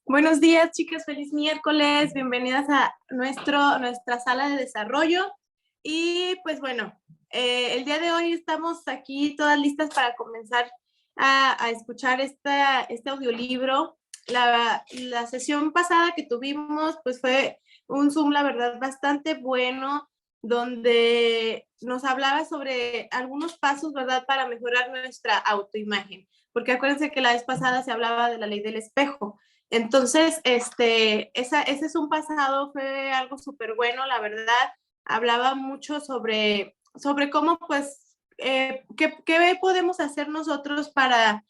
Buenos días, chicas, feliz miércoles, bienvenidas a nuestra sala de desarrollo. Y pues bueno, el día de hoy estamos aquí todas listas para comenzar a escuchar este audiolibro. La sesión pasada que tuvimos pues fue un Zoom, la verdad, bastante bueno, donde nos hablaba sobre algunos pasos, ¿verdad?, para mejorar nuestra autoimagen. Porque acuérdense que la vez pasada se hablaba de la ley del espejo. Entonces, ese es un pasado, fue algo súper bueno, la verdad. Hablaba mucho sobre cómo, pues, qué podemos hacer nosotros para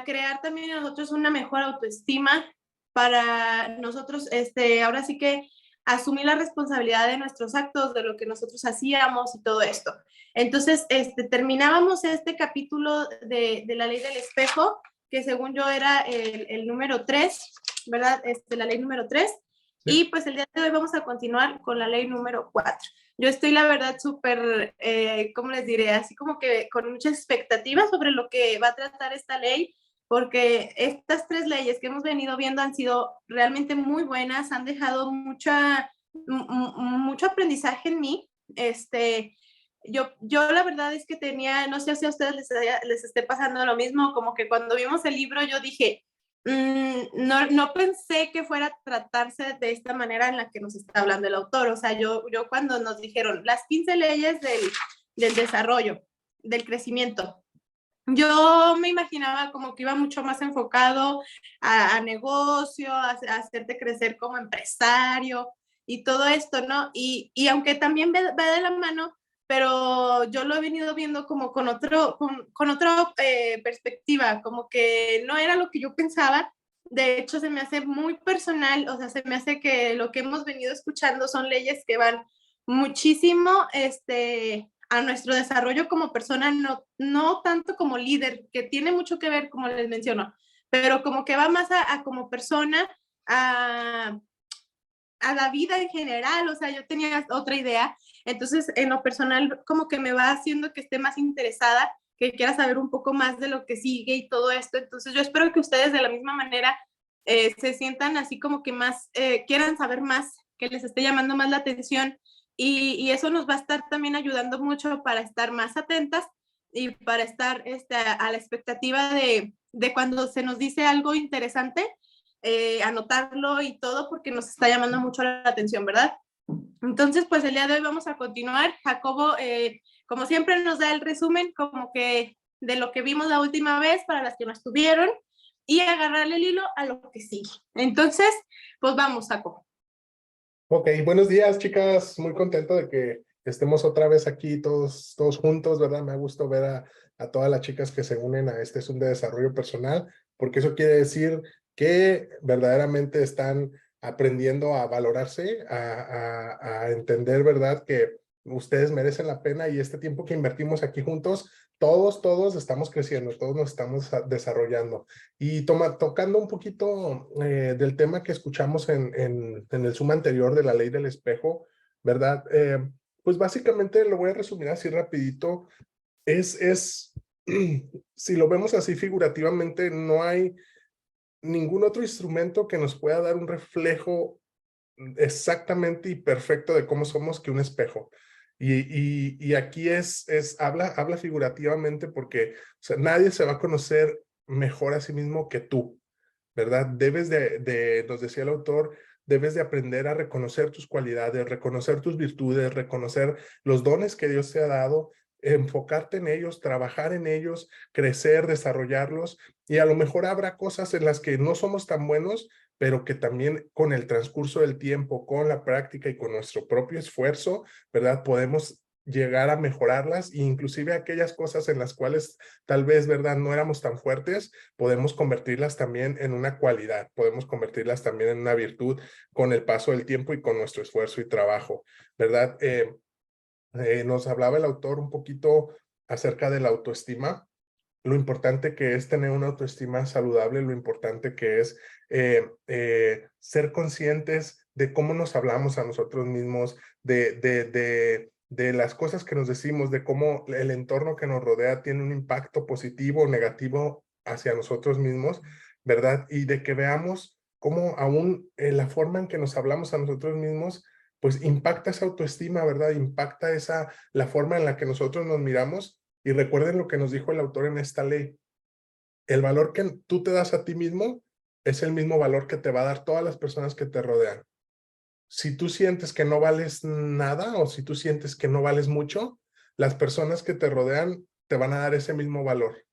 crear también en nosotros una mejor autoestima, para nosotros, ahora sí que asumir la responsabilidad de nuestros actos, de lo que nosotros hacíamos y todo esto. Entonces, terminábamos este capítulo de la ley del espejo, que según yo era el número 3, ¿verdad? La ley número 3. Sí. Y pues el día de hoy vamos a continuar con la ley número 4. Yo estoy, la verdad, súper, ¿cómo les diré? Así como que con muchas expectativas sobre lo que va a tratar esta ley, porque estas 3 leyes que hemos venido viendo han sido realmente muy buenas, han dejado mucho aprendizaje en mí. Yo la verdad es que tenía, no sé si a ustedes les esté pasando lo mismo, como que cuando vimos el libro yo dije, no pensé que fuera a tratarse de esta manera en la que nos está hablando el autor. O sea, yo cuando nos dijeron las 15 leyes del desarrollo, del crecimiento, yo me imaginaba como que iba mucho más enfocado a negocio, a hacerte crecer como empresario y todo esto, ¿no? Y aunque también va de la mano, pero yo lo he venido viendo como con otra perspectiva, como que no era lo que yo pensaba. De hecho, se me hace muy personal, o sea, se me hace que lo que hemos venido escuchando son leyes que van muchísimo, a nuestro desarrollo como persona, no tanto como líder, que tiene mucho que ver, como les menciono, pero como que va más a como persona, a la vida en general. O sea, yo tenía otra idea. Entonces, en lo personal, como que me va haciendo que esté más interesada, que quiera saber un poco más de lo que sigue y todo esto. Entonces, yo espero que ustedes de la misma manera se sientan así como que más, quieran saber más, que les esté llamando más la atención. Y eso nos va a estar también ayudando mucho para estar más atentas y para estar a la expectativa de cuando se nos dice algo interesante, anotarlo y todo, porque nos está llamando mucho la atención, ¿verdad? Entonces, pues el día de hoy vamos a continuar. Jacobo, como siempre, nos da el resumen como que de lo que vimos la última vez para las que no estuvieron y agarrarle el hilo a lo que sigue. Entonces, pues vamos, Jacobo. Ok, buenos días, chicas. Muy contento de que estemos otra vez aquí todos juntos, ¿verdad? Me ha gustado ver a todas las chicas que se unen a este Zoom de desarrollo personal, porque eso quiere decir que verdaderamente están aprendiendo a valorarse, a entender, ¿verdad?, que ustedes merecen la pena y este tiempo que invertimos aquí juntos, todos estamos creciendo, todos nos estamos desarrollando. Y tocando un poquito del tema que escuchamos en el Zoom anterior de la ley del espejo, ¿verdad? Pues básicamente lo voy a resumir así rapidito. Si lo vemos así figurativamente, no hay ningún otro instrumento que nos pueda dar un reflejo exactamente y perfecto de cómo somos que un espejo. Y aquí habla figurativamente porque, o sea, nadie se va a conocer mejor a sí mismo que tú, ¿verdad? Nos decía el autor, debes de aprender a reconocer tus cualidades, reconocer tus virtudes, reconocer los dones que Dios te ha dado, enfocarte en ellos, trabajar en ellos, crecer, desarrollarlos, y a lo mejor habrá cosas en las que no somos tan buenos, pero que también con el transcurso del tiempo, con la práctica y con nuestro propio esfuerzo, ¿verdad?, podemos llegar a mejorarlas, e inclusive aquellas cosas en las cuales tal vez, ¿verdad?, no éramos tan fuertes, podemos convertirlas también en una cualidad, podemos convertirlas también en una virtud con el paso del tiempo y con nuestro esfuerzo y trabajo, ¿verdad? Nos hablaba el autor un poquito acerca de la autoestima, lo importante que es tener una autoestima saludable, lo importante que es ser conscientes de cómo nos hablamos a nosotros mismos, de las cosas que nos decimos, de cómo el entorno que nos rodea tiene un impacto positivo o negativo hacia nosotros mismos, ¿verdad? Y de que veamos cómo aún la forma en que nos hablamos a nosotros mismos, pues impacta esa autoestima, ¿verdad? Impacta la forma en la que nosotros nos miramos. Y recuerden lo que nos dijo el autor en esta ley. El valor que tú te das a ti mismo es el mismo valor que te va a dar todas las personas que te rodean. Si tú sientes que no vales nada o si tú sientes que no vales mucho, las personas que te rodean te van a dar ese mismo valor.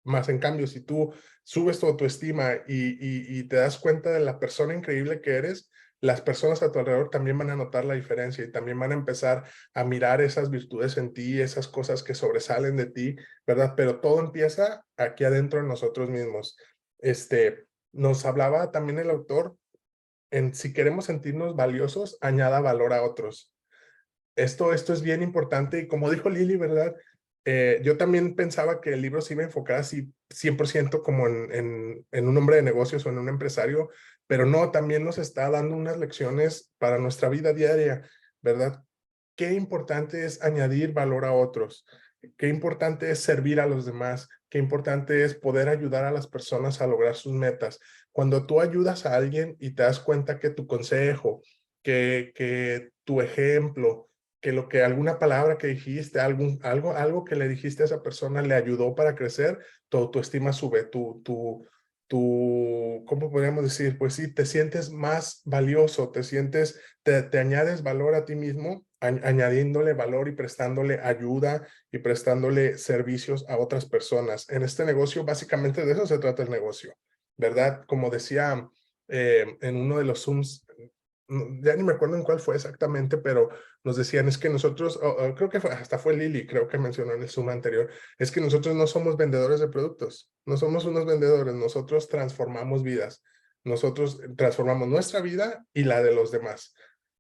Más en cambio, si tú subes tu autoestima y te das cuenta de la persona increíble que eres, las personas a tu alrededor también van a notar la diferencia y también van a empezar a mirar esas virtudes en ti, esas cosas que sobresalen de ti, ¿verdad? Pero todo empieza aquí adentro en nosotros mismos. Nos hablaba también el autor en si queremos sentirnos valiosos, añada valor a otros. Esto es bien importante y como dijo Lili, ¿verdad? Yo también pensaba que el libro se iba a enfocar así 100% como en un hombre de negocios o en un empresario, pero no, también nos está dando unas lecciones para nuestra vida diaria, ¿verdad? Qué importante es añadir valor a otros, qué importante es servir a los demás, qué importante es poder ayudar a las personas a lograr sus metas. Cuando tú ayudas a alguien y te das cuenta que tu consejo, que tu ejemplo, que lo que alguna palabra que dijiste, algo que le dijiste a esa persona le ayudó para crecer, tu autoestima sube, ¿cómo podríamos decir? Pues sí, te sientes más valioso, te añades valor a ti mismo, añadiéndole valor y prestándole ayuda y prestándole servicios a otras personas. En este negocio, básicamente de eso se trata el negocio, ¿verdad? Como decía en uno de los Zooms, ya ni me acuerdo en cuál fue exactamente, pero nos decían, es que nosotros, creo que hasta fue Lili, creo que mencionó en el Zoom anterior, es que nosotros no somos vendedores de productos, no somos unos vendedores, nosotros transformamos vidas, nosotros transformamos nuestra vida y la de los demás,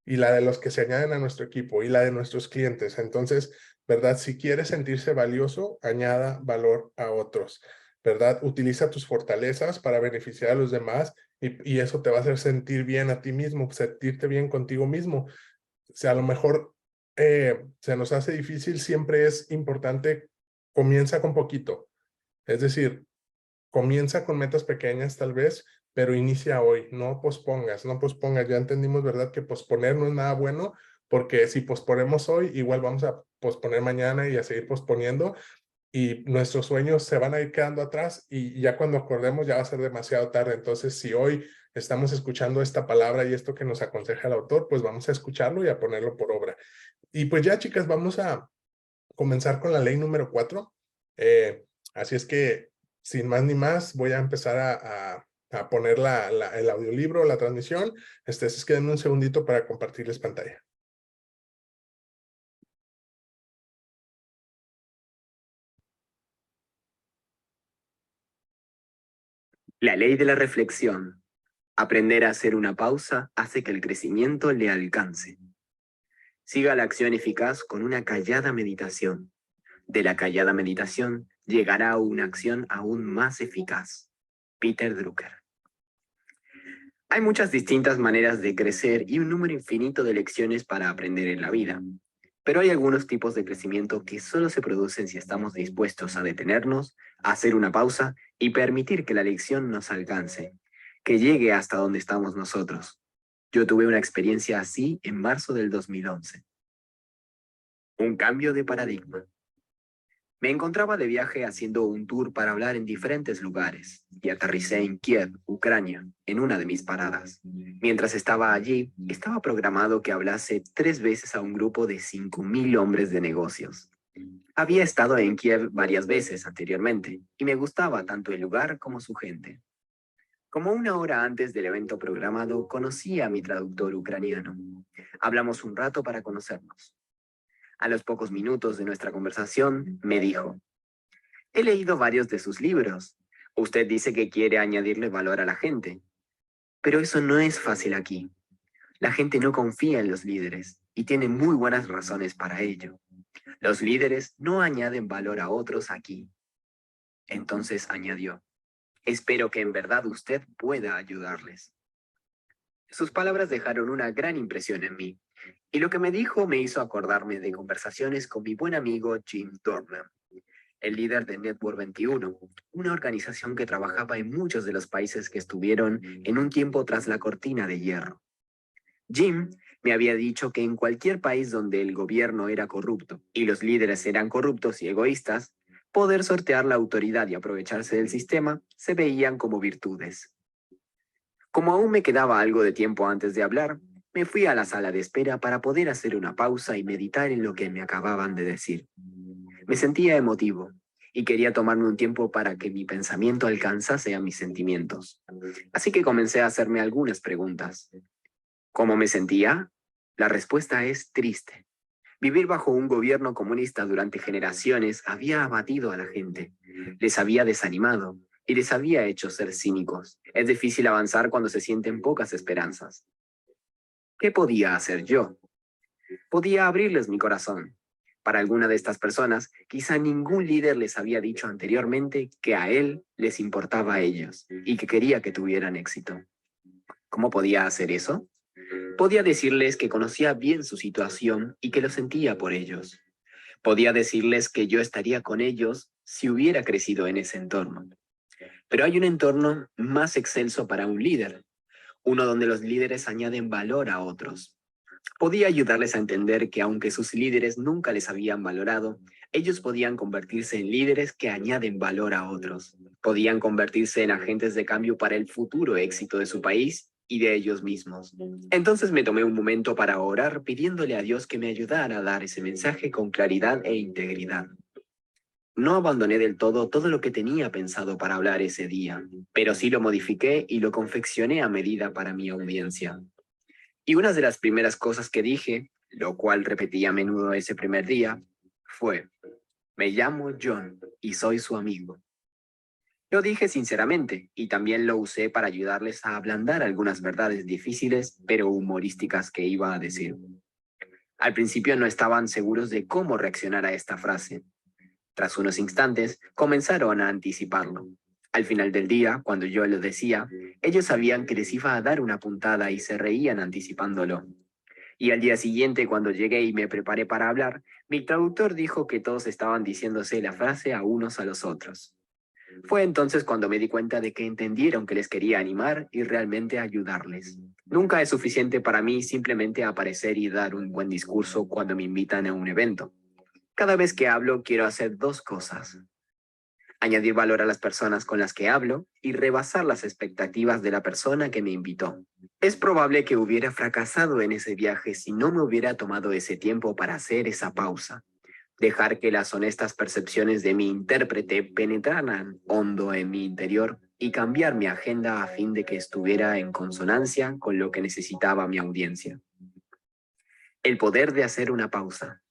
y la de los que se añaden a nuestro equipo, y la de nuestros clientes. Entonces, ¿verdad? Si quieres sentirse valioso, añada valor a otros, ¿verdad? Utiliza tus fortalezas para beneficiar a los demás y eso te va a hacer sentir bien a ti mismo, sentirte bien contigo mismo. O sea, a lo mejor se nos hace difícil, siempre es importante, comienza con poquito. Es decir, comienza con metas pequeñas tal vez, pero inicia hoy, no pospongas, no pospongas. Ya entendimos, ¿verdad? Que posponer no es nada bueno, porque si posponemos hoy, igual vamos a posponer mañana y a seguir posponiendo y nuestros sueños se van a ir quedando atrás y ya cuando acordemos ya va a ser demasiado tarde. Entonces, si hoy estamos escuchando esta palabra y esto que nos aconseja el autor, pues vamos a escucharlo y a ponerlo por obra. Y pues ya, chicas, vamos a comenzar con la ley número 4. Así es que, sin más ni más, voy a empezar a poner el audiolibro, la transmisión. Así es que denme un segundito para compartirles pantalla. La ley de la reflexión. Aprender a hacer una pausa hace que el crecimiento le alcance. Siga la acción eficaz con una callada meditación. De la callada meditación llegará una acción aún más eficaz. Peter Drucker. Hay muchas distintas maneras de crecer y un número infinito de lecciones para aprender en la vida. Pero hay algunos tipos de crecimiento que solo se producen si estamos dispuestos a detenernos, a hacer una pausa y permitir que la lección nos alcance, que llegue hasta donde estamos nosotros. Yo tuve una experiencia así en marzo del 2011. Un cambio de paradigma. Me encontraba de viaje haciendo un tour para hablar en diferentes lugares y aterricé en Kiev, Ucrania, en una de mis paradas. Mientras estaba allí, estaba programado que hablase 3 veces a un grupo de 5.000 hombres de negocios. Había estado en Kiev varias veces anteriormente y me gustaba tanto el lugar como su gente. Como 1 hora antes del evento programado, conocí a mi traductor ucraniano. Hablamos un rato para conocernos. A los pocos minutos de nuestra conversación, me dijo: he leído varios de sus libros. Usted dice que quiere añadirle valor a la gente. Pero eso no es fácil aquí. La gente no confía en los líderes y tiene muy buenas razones para ello. Los líderes no añaden valor a otros aquí. Entonces añadió: espero que en verdad usted pueda ayudarles. Sus palabras dejaron una gran impresión en mí, y lo que me dijo me hizo acordarme de conversaciones con mi buen amigo Jim Dornan. el líder de Network 21, una organización que trabajaba en muchos de los países que estuvieron en un tiempo tras la cortina de hierro. Jim me había dicho que en cualquier país donde el gobierno era corrupto y los líderes eran corruptos y egoístas, poder sortear la autoridad y aprovecharse del sistema se veían como virtudes. Como aún me quedaba algo de tiempo antes de hablar, me fui a la sala de espera para poder hacer una pausa y meditar en lo que me acababan de decir. Me sentía emotivo y quería tomarme un tiempo para que mi pensamiento alcanzase a mis sentimientos. Así que comencé a hacerme algunas preguntas. ¿Cómo me sentía? La respuesta es triste. Vivir bajo un gobierno comunista durante generaciones había abatido a la gente, les había desanimado y les había hecho ser cínicos. Es difícil avanzar cuando se sienten pocas esperanzas. ¿Qué podía hacer yo? Podía abrirles mi corazón. Para alguna de estas personas, quizá ningún líder les había dicho anteriormente que a él les importaba a ellos y que quería que tuvieran éxito. ¿Cómo podía hacer eso? Podía decirles que conocía bien su situación y que lo sentía por ellos. Podía decirles que yo estaría con ellos si hubiera crecido en ese entorno. Pero hay un entorno más excelso para un líder, uno donde los líderes añaden valor a otros. Podía ayudarles a entender que aunque sus líderes nunca les habían valorado, ellos podían convertirse en líderes que añaden valor a otros. Podían convertirse en agentes de cambio para el futuro éxito de su país y de ellos mismos. Entonces me tomé un momento para orar pidiéndole a Dios que me ayudara a dar ese mensaje con claridad e integridad. No abandoné del todo lo que tenía pensado para hablar ese día, pero sí lo modifiqué y lo confeccioné a medida para mi audiencia. Y una de las primeras cosas que dije, lo cual repetí a menudo ese primer día, fue: me llamo John y soy su amigo. Lo dije sinceramente y también lo usé para ayudarles a ablandar algunas verdades difíciles pero humorísticas que iba a decir. Al principio no estaban seguros de cómo reaccionar a esta frase. Tras unos instantes, comenzaron a anticiparlo. Al final del día, cuando yo lo decía, ellos sabían que les iba a dar una puntada y se reían anticipándolo. Y al día siguiente, cuando llegué y me preparé para hablar, mi traductor dijo que todos estaban diciéndose la frase a unos a los otros. Fue entonces cuando me di cuenta de que entendieron que les quería animar y realmente ayudarles. Nunca es suficiente para mí simplemente aparecer y dar un buen discurso cuando me invitan a un evento. Cada vez que hablo, quiero hacer dos cosas: añadir valor a las personas con las que hablo y rebasar las expectativas de la persona que me invitó. Es probable que hubiera fracasado en ese viaje si no me hubiera tomado ese tiempo para hacer esa pausa. Dejar que las honestas percepciones de mi intérprete penetraran hondo en mi interior y cambiar mi agenda a fin de que estuviera en consonancia con lo que necesitaba mi audiencia. El poder de hacer una pausa.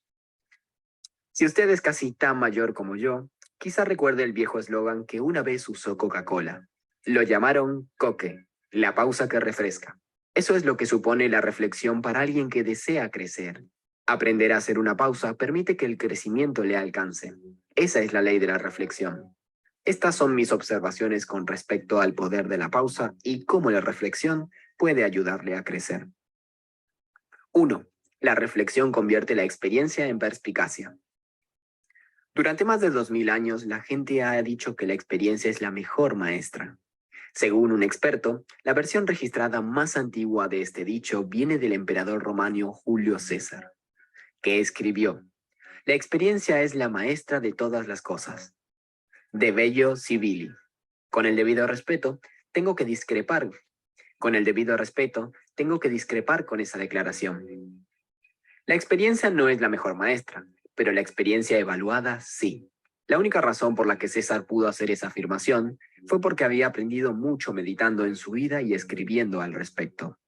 Si usted es casi tan mayor como yo, quizá recuerde el viejo eslogan que una vez usó Coca-Cola. Lo llamaron Coke, la pausa que refresca. Eso es lo que supone la reflexión para alguien que desea crecer. Aprender a hacer una pausa permite que el crecimiento le alcance. Esa es la ley de la reflexión. Estas son mis observaciones con respecto al poder de la pausa y cómo la reflexión puede ayudarle a crecer. 1. La reflexión convierte la experiencia en perspicacia. Durante más de 2000 años, la gente ha dicho que la experiencia es la mejor maestra. Según un experto, la versión registrada más antigua de este dicho viene del emperador romano Julio César, que escribió: la experiencia es la maestra de todas las cosas. De Bello Civili. Con el debido respeto, tengo que discrepar. Con el debido respeto, tengo que discrepar con esa declaración. La experiencia no es la mejor maestra, pero la experiencia evaluada sí. La única razón por la que César pudo hacer esa afirmación fue porque había aprendido mucho meditando en su vida y escribiendo al respecto.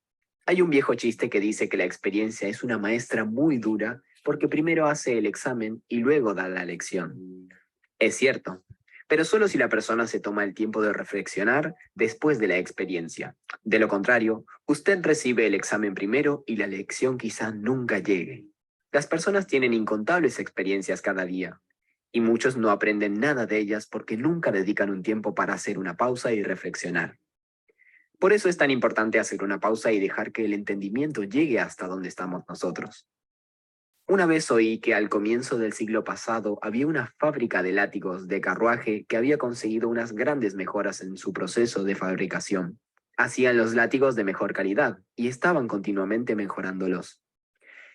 Hay un viejo chiste que dice que la experiencia es una maestra muy dura porque primero hace el examen y luego da la lección. Es cierto, pero solo si la persona se toma el tiempo de reflexionar después de la experiencia. De lo contrario, usted recibe el examen primero y la lección quizá nunca llegue. Las personas tienen incontables experiencias cada día, y muchos no aprenden nada de ellas porque nunca dedican un tiempo para hacer una pausa y reflexionar. Por eso es tan importante hacer una pausa y dejar que el entendimiento llegue hasta donde estamos nosotros. Una vez oí que al comienzo del siglo pasado había una fábrica de látigos de carruaje que había conseguido unas grandes mejoras en su proceso de fabricación. Hacían los látigos de mejor calidad y estaban continuamente mejorándolos.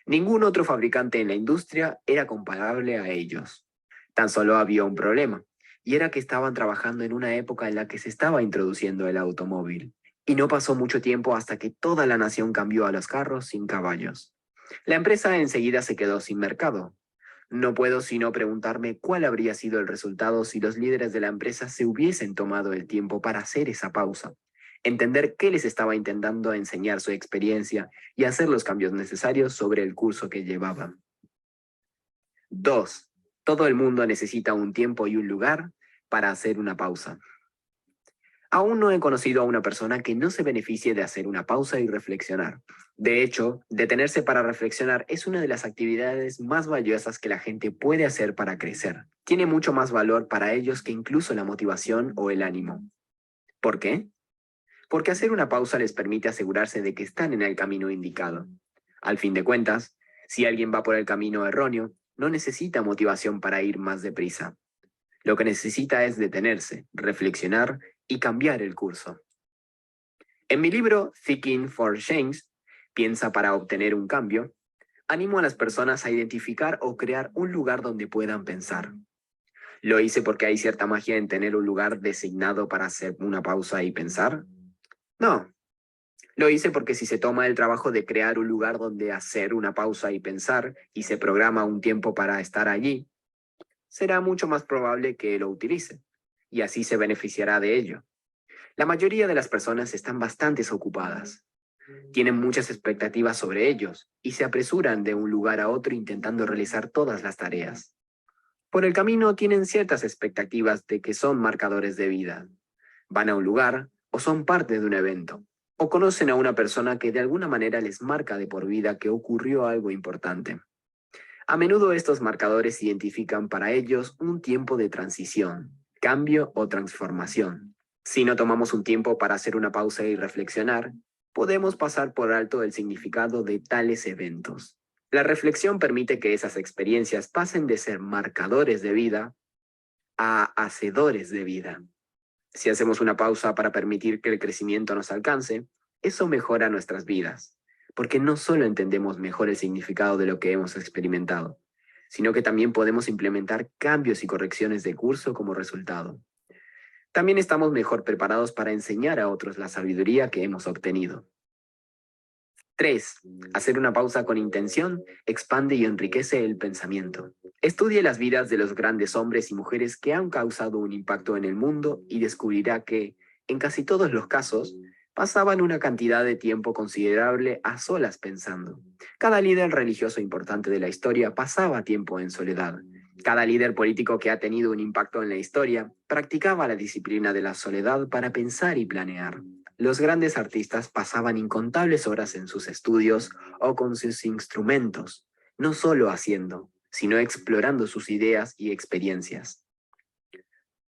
Ningún otro fabricante en la industria era comparable a ellos. Tan solo había un problema, y era que estaban trabajando en una época en la que se estaba introduciendo el automóvil. Y no pasó mucho tiempo hasta que toda la nación cambió a los carros sin caballos. La empresa enseguida se quedó sin mercado. No puedo sino preguntarme cuál habría sido el resultado si los líderes de la empresa se hubiesen tomado el tiempo para hacer esa pausa, entender qué les estaba intentando enseñar su experiencia y hacer los cambios necesarios sobre el curso que llevaban. 2. Todo el mundo necesita un tiempo y un lugar para hacer una pausa. Aún no he conocido a una persona que no se beneficie de hacer una pausa y reflexionar. De hecho, detenerse para reflexionar es una de las actividades más valiosas que la gente puede hacer para crecer. Tiene mucho más valor para ellos que incluso la motivación o el ánimo. ¿Por qué? Porque hacer una pausa les permite asegurarse de que están en el camino indicado. Al fin de cuentas, si alguien va por el camino erróneo, no necesita motivación para ir más deprisa. Lo que necesita es detenerse, reflexionar y cambiar el curso. En mi libro Thinking for Change, Piensa para obtener un cambio, animo a las personas a identificar o crear un lugar donde puedan pensar. ¿Lo hice porque hay cierta magia en tener un lugar designado para hacer una pausa y pensar? No. Lo hice porque si se toma el trabajo de crear un lugar donde hacer una pausa y pensar y se programa un tiempo para estar allí, será mucho más probable que lo utilice, y así se beneficiará de ello. La mayoría de las personas están bastante ocupadas. Tienen muchas expectativas sobre ellos y se apresuran de un lugar a otro intentando realizar todas las tareas. Por el camino tienen ciertas expectativas de que son marcadores de vida. Van a un lugar o son parte de un evento, o conocen a una persona que de alguna manera les marca de por vida que ocurrió algo importante. A menudo estos marcadores identifican para ellos un tiempo de transición, cambio o transformación. Si no tomamos un tiempo para hacer una pausa y reflexionar, podemos pasar por alto el significado de tales eventos. La reflexión permite que esas experiencias pasen de ser marcadores de vida a hacedores de vida. Si hacemos una pausa para permitir que el crecimiento nos alcance, eso mejora nuestras vidas, porque no solo entendemos mejor el significado de lo que hemos experimentado, sino que también podemos implementar cambios y correcciones de curso como resultado. También estamos mejor preparados para enseñar a otros la sabiduría que hemos obtenido. 3. Hacer una pausa con intención expande y enriquece el pensamiento. Estudie las vidas de los grandes hombres y mujeres que han causado un impacto en el mundo y descubrirá que, en casi todos los casos, pasaban una cantidad de tiempo considerable a solas pensando. Cada líder religioso importante de la historia pasaba tiempo en soledad. Cada líder político que ha tenido un impacto en la historia practicaba la disciplina de la soledad para pensar y planear. Los grandes artistas pasaban incontables horas en sus estudios o con sus instrumentos, no solo haciendo, sino explorando sus ideas y experiencias.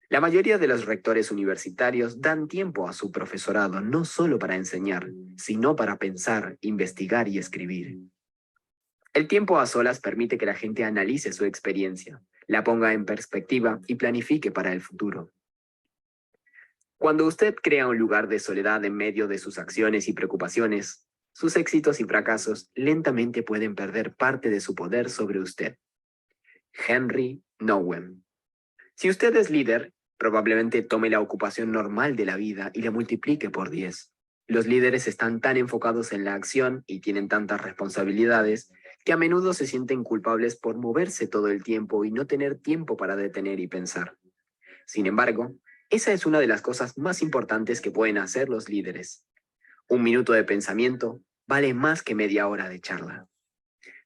La mayoría de los rectores universitarios dan tiempo a su profesorado no solo para enseñar, sino para pensar, investigar y escribir. El tiempo a solas permite que la gente analice su experiencia, la ponga en perspectiva y planifique para el futuro. Cuando usted crea un lugar de soledad en medio de sus acciones y preocupaciones, sus éxitos y fracasos lentamente pueden perder parte de su poder sobre usted. Henry Nouwen. Si usted es líder, probablemente tome la ocupación normal de la vida y la multiplique por 10. Los líderes están tan enfocados en la acción y tienen tantas responsabilidades que a menudo se sienten culpables por moverse todo el tiempo y no tener tiempo para detener y pensar. Sin embargo, esa es una de las cosas más importantes que pueden hacer los líderes. Un minuto de pensamiento vale más que media hora de charla.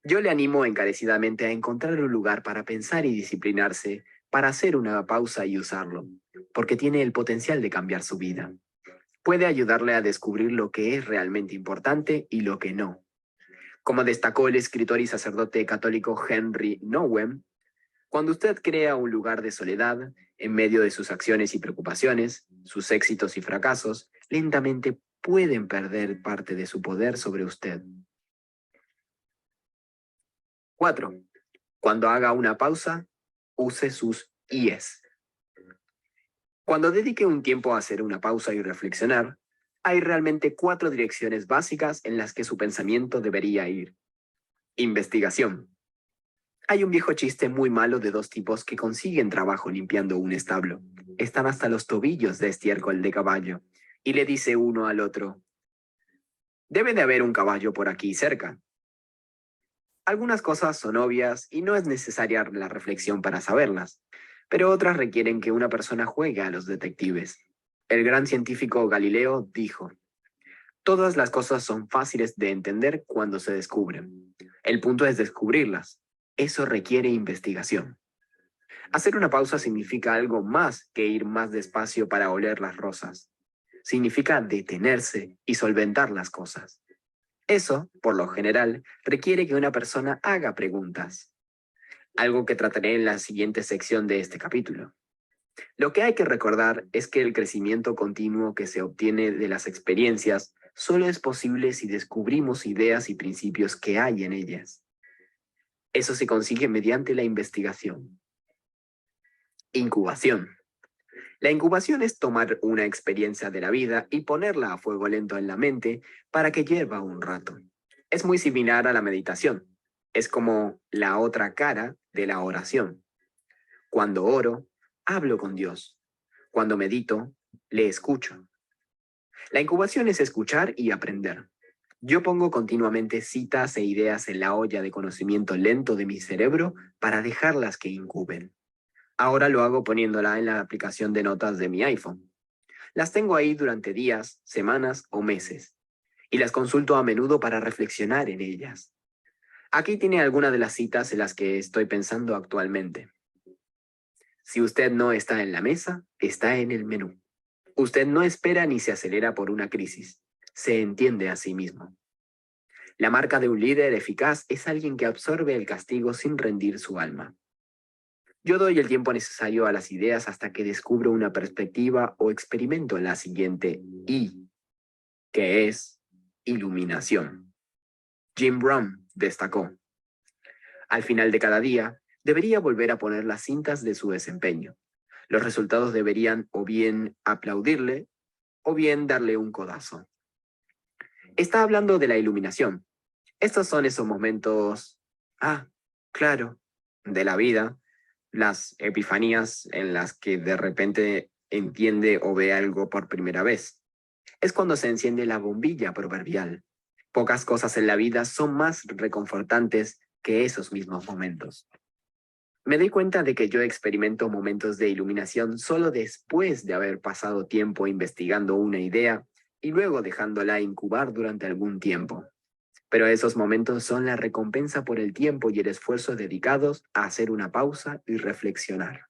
Yo le animo encarecidamente a encontrar un lugar para pensar y disciplinarse, para hacer una pausa y usarlo, porque tiene el potencial de cambiar su vida. Puede ayudarle a descubrir lo que es realmente importante y lo que no. Como destacó el escritor y sacerdote católico Henry Nouwen, cuando usted crea un lugar de soledad, en medio de sus acciones y preocupaciones, sus éxitos y fracasos, lentamente pueden perder parte de su poder sobre usted. 4. Cuando haga una pausa, use sus IES. Cuando dedique un tiempo a hacer una pausa y reflexionar, hay realmente 4 direcciones básicas en las que su pensamiento debería ir. Investigación. Hay un viejo chiste muy malo de 2 tipos que consiguen trabajo limpiando un establo. Están hasta los tobillos de estiércol de caballo. Y le dice uno al otro: debe de haber un caballo por aquí cerca. Algunas cosas son obvias y no es necesaria la reflexión para saberlas, pero otras requieren que una persona juegue a los detectives. El gran científico Galileo dijo: todas las cosas son fáciles de entender cuando se descubren. El punto es descubrirlas. Eso requiere investigación. Hacer una pausa significa algo más que ir más despacio para oler las rosas. Significa detenerse y solventar las cosas. Eso, por lo general, requiere que una persona haga preguntas. Algo que trataré en la siguiente sección de este capítulo. Lo que hay que recordar es que el crecimiento continuo que se obtiene de las experiencias solo es posible si descubrimos ideas y principios que hay en ellas. Eso se consigue mediante la investigación. Incubación. La incubación es tomar una experiencia de la vida y ponerla a fuego lento en la mente para que hierva un rato. Es muy similar a la meditación. Es como la otra cara de la oración. Cuando oro, hablo con Dios. Cuando medito, le escucho. La incubación es escuchar y aprender. Yo pongo continuamente citas e ideas en la olla de conocimiento lento de mi cerebro para dejarlas que incuben. Ahora lo hago poniéndola en la aplicación de notas de mi iPhone. Las tengo ahí durante días, semanas o meses, y las consulto a menudo para reflexionar en ellas. Aquí tiene algunas de las citas en las que estoy pensando actualmente. Si usted no está en la mesa, está en el menú. Usted no espera ni se acelera por una crisis. Se entiende a sí mismo. La marca de un líder eficaz es alguien que absorbe el castigo sin rendir su alma. Yo doy el tiempo necesario a las ideas hasta que descubro una perspectiva o experimento la siguiente I, que es iluminación. Jim Rohn destacó: al final de cada día, debería volver a poner las cintas de su desempeño. Los resultados deberían o bien aplaudirle o bien darle un codazo. Está hablando de la iluminación. Estos son esos momentos, claro, de la vida, las epifanías en las que de repente entiende o ve algo por primera vez. Es cuando se enciende la bombilla proverbial. Pocas cosas en la vida son más reconfortantes que esos mismos momentos. Me doy cuenta de que yo experimento momentos de iluminación solo después de haber pasado tiempo investigando una idea y luego dejándola incubar durante algún tiempo. Pero esos momentos son la recompensa por el tiempo y el esfuerzo dedicados a hacer una pausa y reflexionar.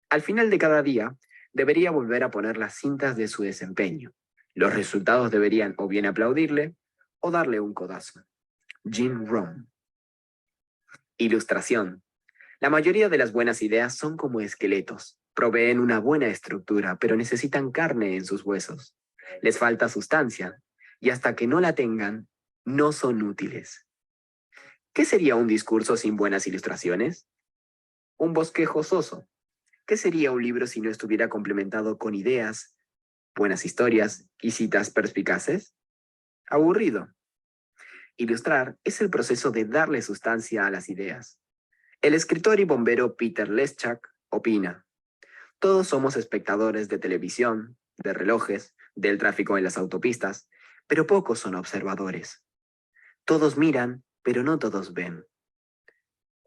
Al final de cada día, debería volver a poner las cintas de su desempeño. Los resultados deberían o bien aplaudirle o darle un codazo. Jim Rohn. Ilustración. La mayoría de las buenas ideas son como esqueletos. Proveen una buena estructura, pero necesitan carne en sus huesos. Les falta sustancia, y hasta que no la tengan, no son útiles. ¿Qué sería un discurso sin buenas ilustraciones? Un bosquejo soso. ¿Qué sería un libro si no estuviera complementado con ideas, buenas historias y citas perspicaces? Aburrido. Ilustrar es el proceso de darle sustancia a las ideas. El escritor y bombero Peter Leschak opina: todos somos espectadores de televisión, de relojes, del tráfico en las autopistas, pero pocos son observadores. Todos miran, pero no todos ven.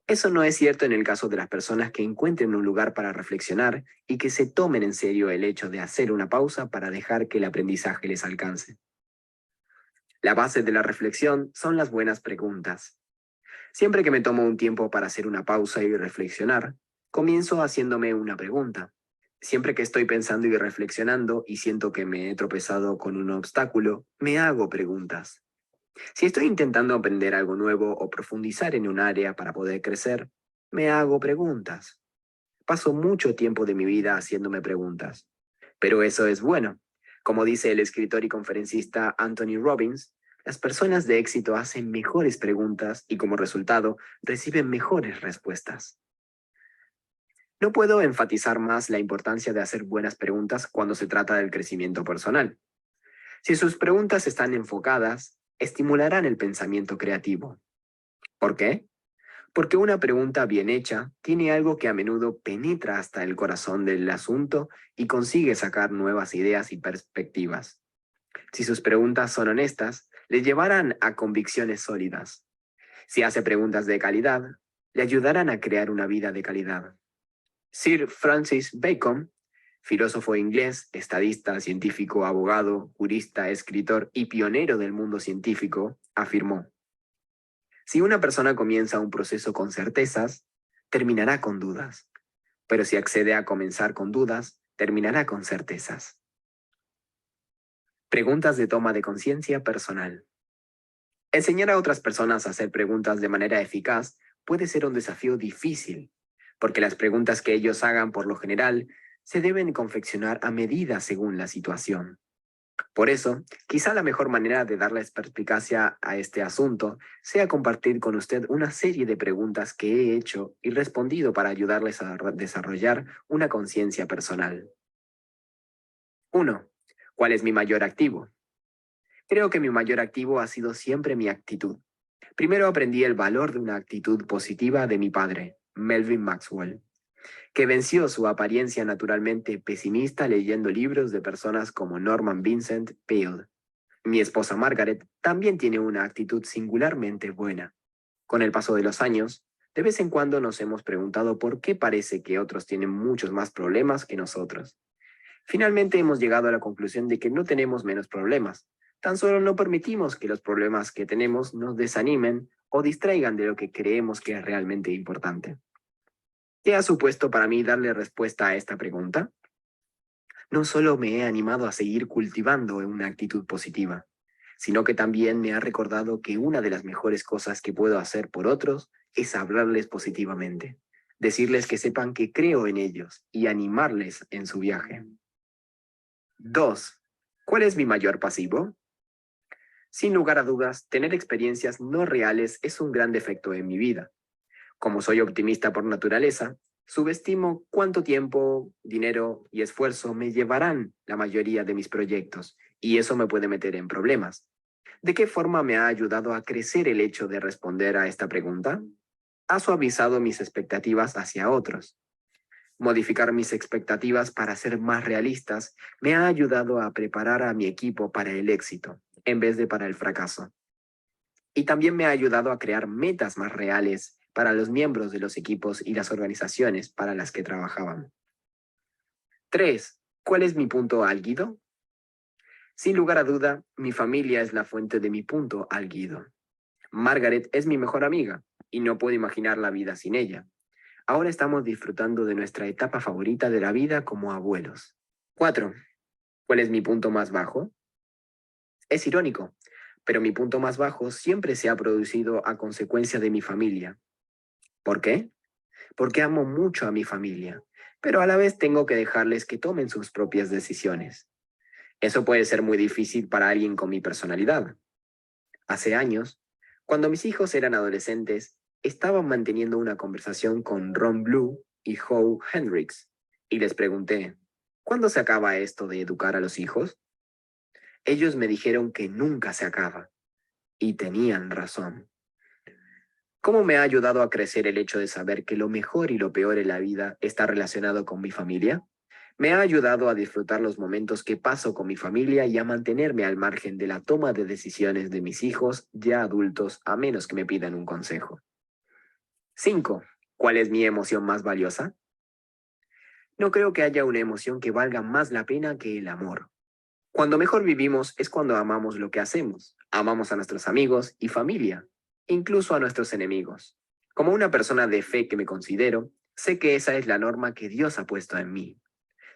Eso no es cierto en el caso de las personas que encuentren un lugar para reflexionar y que se tomen en serio el hecho de hacer una pausa para dejar que el aprendizaje les alcance. La base de la reflexión son las buenas preguntas. Siempre que me tomo un tiempo para hacer una pausa y reflexionar, comienzo haciéndome una pregunta. Siempre que estoy pensando y reflexionando y siento que me he tropezado con un obstáculo, me hago preguntas. Si estoy intentando aprender algo nuevo o profundizar en un área para poder crecer, me hago preguntas. Paso mucho tiempo de mi vida haciéndome preguntas. Pero eso es bueno. Como dice el escritor y conferencista Anthony Robbins, Las personas de éxito hacen mejores preguntas y como resultado reciben mejores respuestas. No puedo enfatizar más la importancia de hacer buenas preguntas cuando se trata del crecimiento personal. Si sus preguntas están enfocadas, estimularán el pensamiento creativo. ¿Por qué? Porque una pregunta bien hecha tiene algo que a menudo penetra hasta el corazón del asunto y consigue sacar nuevas ideas y perspectivas. Si sus preguntas son honestas, le llevarán a convicciones sólidas. Si hace preguntas de calidad, le ayudarán a crear una vida de calidad. Sir Francis Bacon, filósofo inglés, estadista, científico, abogado, jurista, escritor y pionero del mundo científico, afirmó: si una persona comienza un proceso con certezas, terminará con dudas. Pero si accede a comenzar con dudas, terminará con certezas. Preguntas de toma de conciencia personal. Enseñar a otras personas a hacer preguntas de manera eficaz puede ser un desafío difícil, porque las preguntas que ellos hagan por lo general se deben confeccionar a medida según la situación. Por eso, quizá la mejor manera de darle perspicacia a este asunto sea compartir con usted una serie de preguntas que he hecho y respondido para ayudarles a desarrollar una conciencia personal. 1. ¿Cuál es mi mayor activo? Creo que mi mayor activo ha sido siempre mi actitud. Primero aprendí el valor de una actitud positiva de mi padre, Melvin Maxwell, que venció su apariencia naturalmente pesimista leyendo libros de personas como Norman Vincent Peale. Mi esposa Margaret también tiene una actitud singularmente buena. Con el paso de los años, de vez en cuando nos hemos preguntado por qué parece que otros tienen muchos más problemas que nosotros. Finalmente hemos llegado a la conclusión de que no tenemos menos problemas, tan solo no permitimos que los problemas que tenemos nos desanimen o distraigan de lo que creemos que es realmente importante. ¿Qué ha supuesto para mí darle respuesta a esta pregunta? No solo me he animado a seguir cultivando una actitud positiva, sino que también me ha recordado que una de las mejores cosas que puedo hacer por otros es hablarles positivamente, decirles que sepan que creo en ellos y animarles en su viaje. 2. ¿Cuál es mi mayor pasivo? Sin lugar a dudas, tener experiencias no reales es un gran defecto en mi vida. Como soy optimista por naturaleza, subestimo cuánto tiempo, dinero y esfuerzo me llevarán la mayoría de mis proyectos, y eso me puede meter en problemas. ¿De qué forma me ha ayudado a crecer el hecho de responder a esta pregunta? Ha suavizado mis expectativas hacia otros. Modificar mis expectativas para ser más realistas me ha ayudado a preparar a mi equipo para el éxito, en vez de para el fracaso. Y también me ha ayudado a crear metas más reales para los miembros de los equipos y las organizaciones para las que trabajaban. 3. ¿Cuál es mi punto álgido? Sin lugar a duda, mi familia es la fuente de mi punto álgido. Margaret es mi mejor amiga y no puedo imaginar la vida sin ella. Ahora estamos disfrutando de nuestra etapa favorita de la vida como abuelos. 4. ¿Cuál es mi punto más bajo? Es irónico, pero mi punto más bajo siempre se ha producido a consecuencia de mi familia. ¿Por qué? Porque amo mucho a mi familia, pero a la vez tengo que dejarles que tomen sus propias decisiones. Eso puede ser muy difícil para alguien con mi personalidad. Hace años, cuando mis hijos eran adolescentes, estaba manteniendo una conversación con Ron Blue y Howe Hendricks, y les pregunté, ¿cuándo se acaba esto de educar a los hijos? Ellos me dijeron que nunca se acaba, y tenían razón. ¿Cómo me ha ayudado a crecer el hecho de saber que lo mejor y lo peor en la vida está relacionado con mi familia? Me ha ayudado a disfrutar los momentos que paso con mi familia y a mantenerme al margen de la toma de decisiones de mis hijos ya adultos, a menos que me pidan un consejo. 5. ¿Cuál es mi emoción más valiosa? No creo que haya una emoción que valga más la pena que el amor. Cuando mejor vivimos es cuando amamos lo que hacemos. Amamos a nuestros amigos y familia, incluso a nuestros enemigos. Como una persona de fe que me considero, sé que esa es la norma que Dios ha puesto en mí.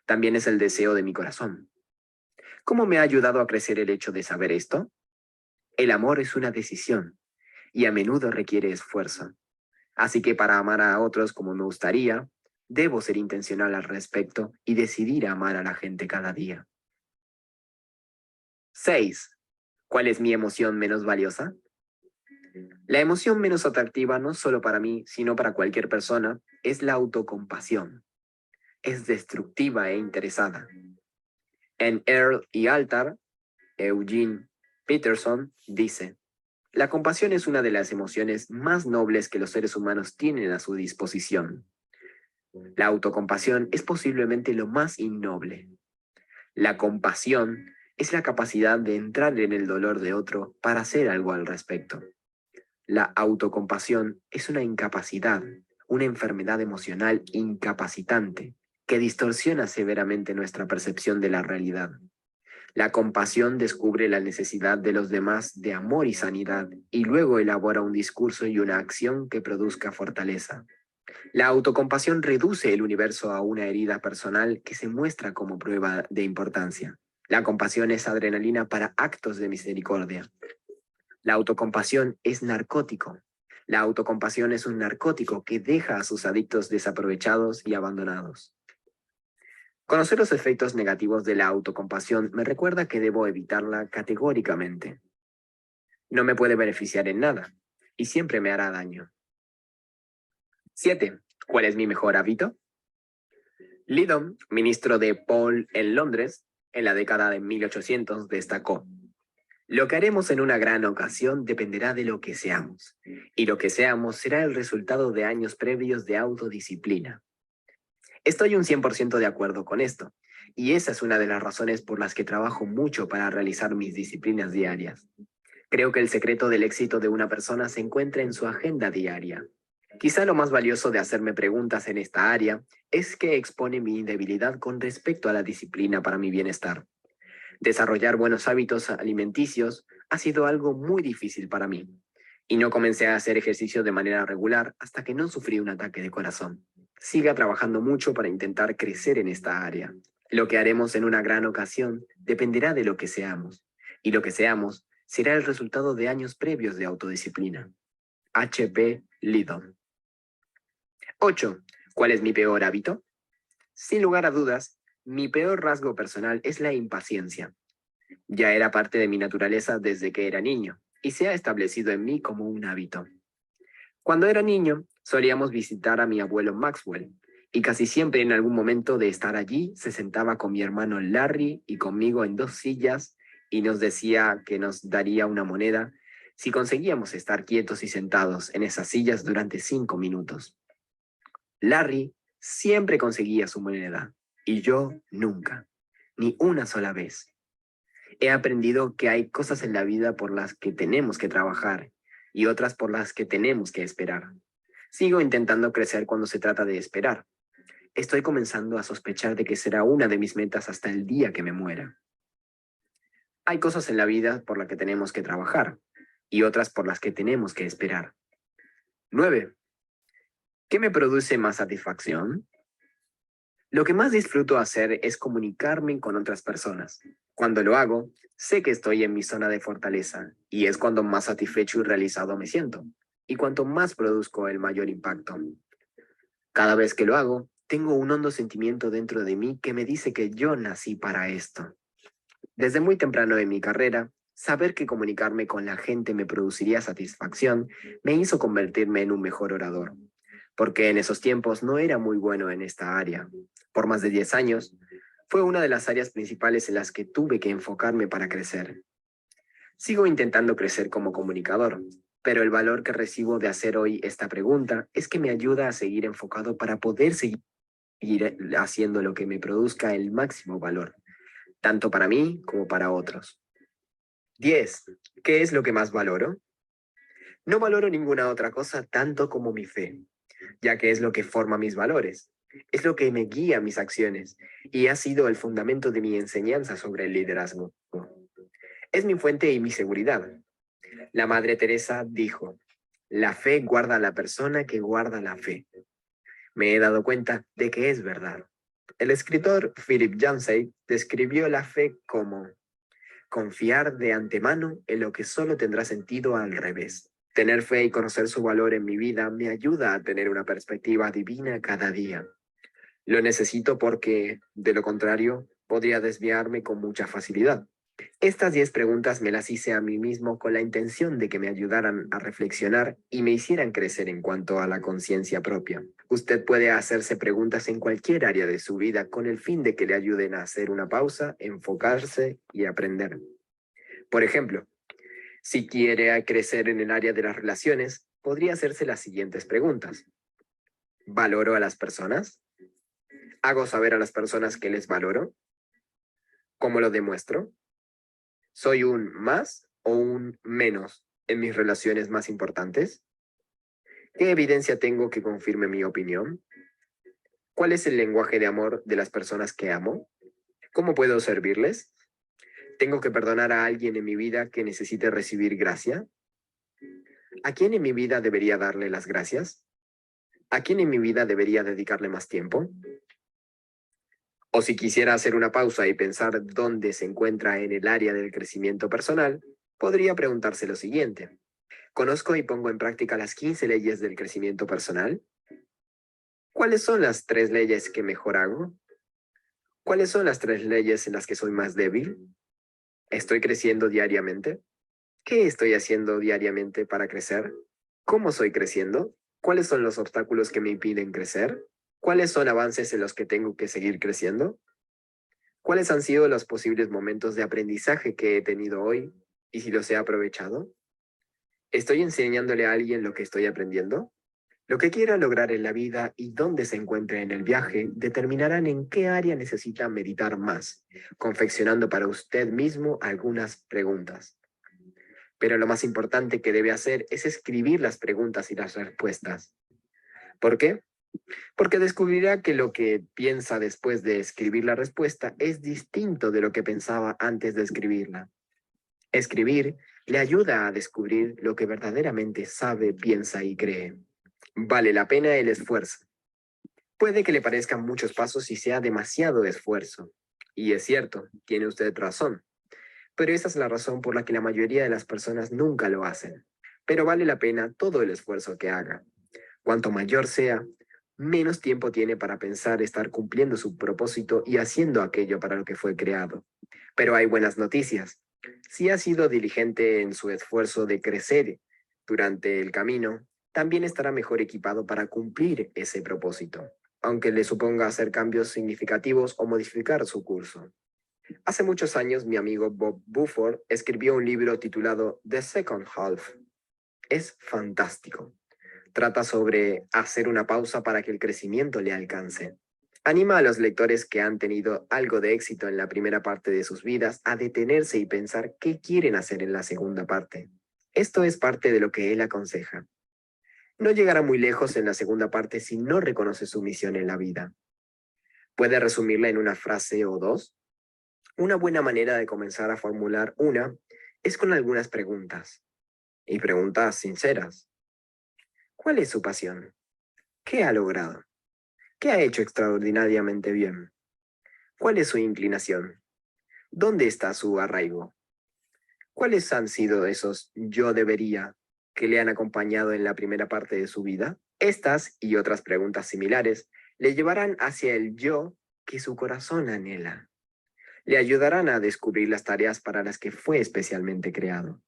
También es el deseo de mi corazón. ¿Cómo me ha ayudado a crecer el hecho de saber esto? El amor es una decisión y a menudo requiere esfuerzo. Así que para amar a otros como me gustaría, debo ser intencional al respecto y decidir amar a la gente cada día. 6. ¿Cuál es mi emoción menos valiosa? La emoción menos atractiva, no solo para mí, sino para cualquier persona, es la autocompasión. Es destructiva e interesada. En Earl y Altar, Eugene Peterson dice: la compasión es una de las emociones más nobles que los seres humanos tienen a su disposición. La autocompasión es posiblemente lo más innoble. La compasión es la capacidad de entrar en el dolor de otro para hacer algo al respecto. La autocompasión es una incapacidad, una enfermedad emocional incapacitante que distorsiona severamente nuestra percepción de la realidad. La compasión descubre la necesidad de los demás de amor y sanidad y luego elabora un discurso y una acción que produzca fortaleza. La autocompasión reduce el universo a una herida personal que se muestra como prueba de importancia. La compasión es adrenalina para actos de misericordia. La autocompasión es narcótico. La autocompasión es un narcótico que deja a sus adictos desaprovechados y abandonados. Conocer los efectos negativos de la autocompasión me recuerda que debo evitarla categóricamente. No me puede beneficiar en nada y siempre me hará daño. 7. ¿Cuál es mi mejor hábito? Lyndon, ministro de Paul en Londres, en la década de 1800, destacó: lo que haremos en una gran ocasión dependerá de lo que seamos, y lo que seamos será el resultado de años previos de autodisciplina. Estoy un 100% de acuerdo con esto, y esa es una de las razones por las que trabajo mucho para realizar mis disciplinas diarias. Creo que el secreto del éxito de una persona se encuentra en su agenda diaria. Quizá lo más valioso de hacerme preguntas en esta área es que expone mi debilidad con respecto a la disciplina para mi bienestar. Desarrollar buenos hábitos alimenticios ha sido algo muy difícil para mí, y no comencé a hacer ejercicio de manera regular hasta que no sufrí un ataque de corazón. Siga trabajando mucho para intentar crecer en esta área. Lo que haremos en una gran ocasión dependerá de lo que seamos, y lo que seamos será el resultado de años previos de autodisciplina. H.P. Lyndon. 8. ¿Cuál es mi peor hábito? Sin lugar a dudas, mi peor rasgo personal es la impaciencia. Ya era parte de mi naturaleza desde que era niño, y se ha establecido en mí como un hábito. Cuando era niño, solíamos visitar a mi abuelo Maxwell, y casi siempre en algún momento de estar allí se sentaba con mi hermano Larry y conmigo en 2 sillas y nos decía que nos daría una moneda si conseguíamos estar quietos y sentados en esas sillas durante 5 minutos. Larry siempre conseguía su moneda, y yo nunca, ni una sola vez. He aprendido que hay cosas en la vida por las que tenemos que trabajar y otras por las que tenemos que esperar. Sigo intentando crecer cuando se trata de esperar. Estoy comenzando a sospechar de que será una de mis metas hasta el día que me muera. Hay cosas en la vida por las que tenemos que trabajar y otras por las que tenemos que esperar. 9. ¿Qué me produce más satisfacción? Lo que más disfruto hacer es comunicarme con otras personas. Cuando lo hago, sé que estoy en mi zona de fortaleza y es cuando más satisfecho y realizado me siento, y cuanto más produzco el mayor impacto. Cada vez que lo hago, tengo un hondo sentimiento dentro de mí que me dice que yo nací para esto. Desde muy temprano en mi carrera, saber que comunicarme con la gente me produciría satisfacción me hizo convertirme en un mejor orador, porque en esos tiempos no era muy bueno en esta área. Por más de 10 años, fue una de las áreas principales en las que tuve que enfocarme para crecer. Sigo intentando crecer como comunicador, pero el valor que recibo de hacer hoy esta pregunta es que me ayuda a seguir enfocado para poder seguir haciendo lo que me produzca el máximo valor, tanto para mí como para otros. 10. ¿Qué es lo que más valoro? No valoro ninguna otra cosa tanto como mi fe, ya que es lo que forma mis valores, es lo que me guía mis acciones y ha sido el fundamento de mi enseñanza sobre el liderazgo. Es mi fuente y mi seguridad. La Madre Teresa dijo: la fe guarda a la persona que guarda la fe. Me he dado cuenta de que es verdad. El escritor Philip Yancey describió la fe como confiar de antemano en lo que solo tendrá sentido al revés. Tener fe y conocer su valor en mi vida me ayuda a tener una perspectiva divina cada día. Lo necesito porque, de lo contrario, podría desviarme con mucha facilidad. Estas 10 preguntas me las hice a mí mismo con la intención de que me ayudaran a reflexionar y me hicieran crecer en cuanto a la conciencia propia. Usted puede hacerse preguntas en cualquier área de su vida con el fin de que le ayuden a hacer una pausa, enfocarse y aprender. Por ejemplo, si quiere crecer en el área de las relaciones, podría hacerse las siguientes preguntas. ¿Valoro a las personas? ¿Hago saber a las personas que les valoro? ¿Cómo lo demuestro? ¿Soy un más o un menos en mis relaciones más importantes? ¿Qué evidencia tengo que confirme mi opinión? ¿Cuál es el lenguaje de amor de las personas que amo? ¿Cómo puedo servirles? ¿Tengo que perdonar a alguien en mi vida que necesite recibir gracia? ¿A quién en mi vida debería darle las gracias? ¿A quién en mi vida debería dedicarle más tiempo? O si quisiera hacer una pausa y pensar dónde se encuentra en el área del crecimiento personal, podría preguntarse lo siguiente. ¿Conozco y pongo en práctica las 15 leyes del crecimiento personal? ¿Cuáles son las 3 leyes que mejor hago? ¿Cuáles son las 3 leyes en las que soy más débil? ¿Estoy creciendo diariamente? ¿Qué estoy haciendo diariamente para crecer? ¿Cómo estoy creciendo? ¿Cuáles son los obstáculos que me impiden crecer? ¿Cuáles son avances en los que tengo que seguir creciendo? ¿Cuáles han sido los posibles momentos de aprendizaje que he tenido hoy y si los he aprovechado? ¿Estoy enseñándole a alguien lo que estoy aprendiendo? Lo que quiera lograr en la vida y dónde se encuentre en el viaje determinarán en qué área necesita meditar más, confeccionando para usted mismo algunas preguntas. Pero lo más importante que debe hacer es escribir las preguntas y las respuestas. ¿Por qué? Porque descubrirá que lo que piensa después de escribir la respuesta es distinto de lo que pensaba antes de escribirla. Escribir le ayuda a descubrir lo que verdaderamente sabe, piensa y cree. Vale la pena el esfuerzo. Puede que le parezcan muchos pasos y sea demasiado esfuerzo. Y es cierto, tiene usted razón. Pero esa es la razón por la que la mayoría de las personas nunca lo hacen. Pero vale la pena todo el esfuerzo que haga. Cuanto mayor sea, menos tiempo tiene para pensar estar cumpliendo su propósito y haciendo aquello para lo que fue creado. Pero hay buenas noticias. Si ha sido diligente en su esfuerzo de crecer durante el camino, también estará mejor equipado para cumplir ese propósito, aunque le suponga hacer cambios significativos o modificar su curso. Hace muchos años, mi amigo Bob Buford escribió un libro titulado The Second Half. Es fantástico. Trata sobre hacer una pausa para que el crecimiento le alcance. Anima a los lectores que han tenido algo de éxito en la primera parte de sus vidas a detenerse y pensar qué quieren hacer en la segunda parte. Esto es parte de lo que él aconseja. No llegará muy lejos en la segunda parte si no reconoce su misión en la vida. ¿Puede resumirla en una frase o dos? Una buena manera de comenzar a formular una es con algunas preguntas. Y preguntas sinceras. ¿Cuál es su pasión? ¿Qué ha logrado? ¿Qué ha hecho extraordinariamente bien? ¿Cuál es su inclinación? ¿Dónde está su arraigo? ¿Cuáles han sido esos yo debería que le han acompañado en la primera parte de su vida? Estas y otras preguntas similares le llevarán hacia el yo que su corazón anhela. Le ayudarán a descubrir las tareas para las que fue especialmente creado.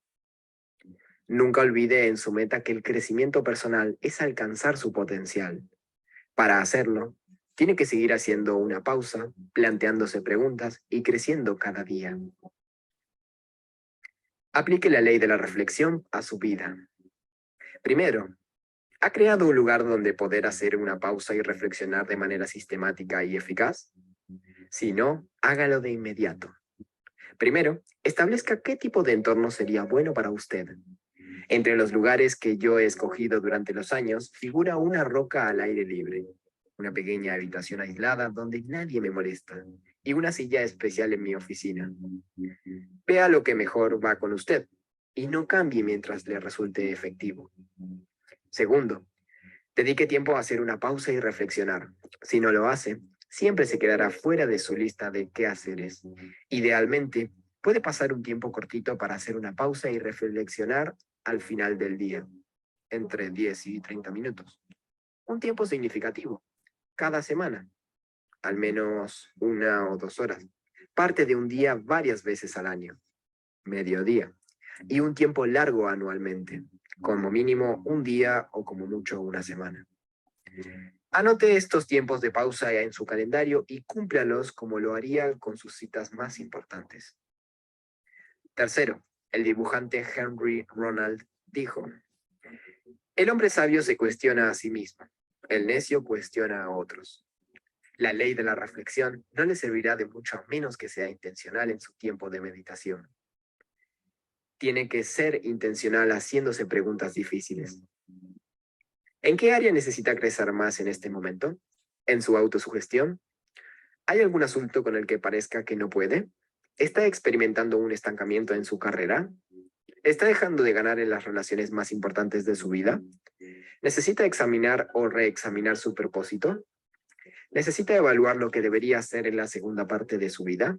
Nunca olvide en su meta que el crecimiento personal es alcanzar su potencial. Para hacerlo, tiene que seguir haciendo una pausa, planteándose preguntas y creciendo cada día. Aplique la ley de la reflexión a su vida. Primero, ¿ha creado un lugar donde poder hacer una pausa y reflexionar de manera sistemática y eficaz? Si no, hágalo de inmediato. Primero, establezca qué tipo de entorno sería bueno para usted. Entre los lugares que yo he escogido durante los años, figura una roca al aire libre, una pequeña habitación aislada donde nadie me molesta, y una silla especial en mi oficina. Vea lo que mejor va con usted, y no cambie mientras le resulte efectivo. Segundo, dedique tiempo a hacer una pausa y reflexionar. Si no lo hace, siempre se quedará fuera de su lista de quehaceres. Idealmente, puede pasar un tiempo cortito para hacer una pausa y reflexionar al final del día, entre 10 y 30 minutos. Un tiempo significativo, cada semana, al menos 1 o 2 horas, parte de un día varias veces al año, mediodía, y un tiempo largo anualmente, como mínimo un día o como mucho una semana. Anote estos tiempos de pausa en su calendario y cúmplalos como lo haría con sus citas más importantes. Tercero, el dibujante Henry Ronald dijo: el hombre sabio se cuestiona a sí mismo, el necio cuestiona a otros. La ley de la reflexión no le servirá de mucho a menos que sea intencional en su tiempo de meditación. Tiene que ser intencional haciéndose preguntas difíciles. ¿En qué área necesita crecer más en este momento? ¿En su autosugestión? ¿Hay algún asunto con el que parezca que no puede? ¿Está experimentando un estancamiento en su carrera? ¿Está dejando de ganar en las relaciones más importantes de su vida? ¿Necesita examinar o reexaminar su propósito? ¿Necesita evaluar lo que debería hacer en la segunda parte de su vida?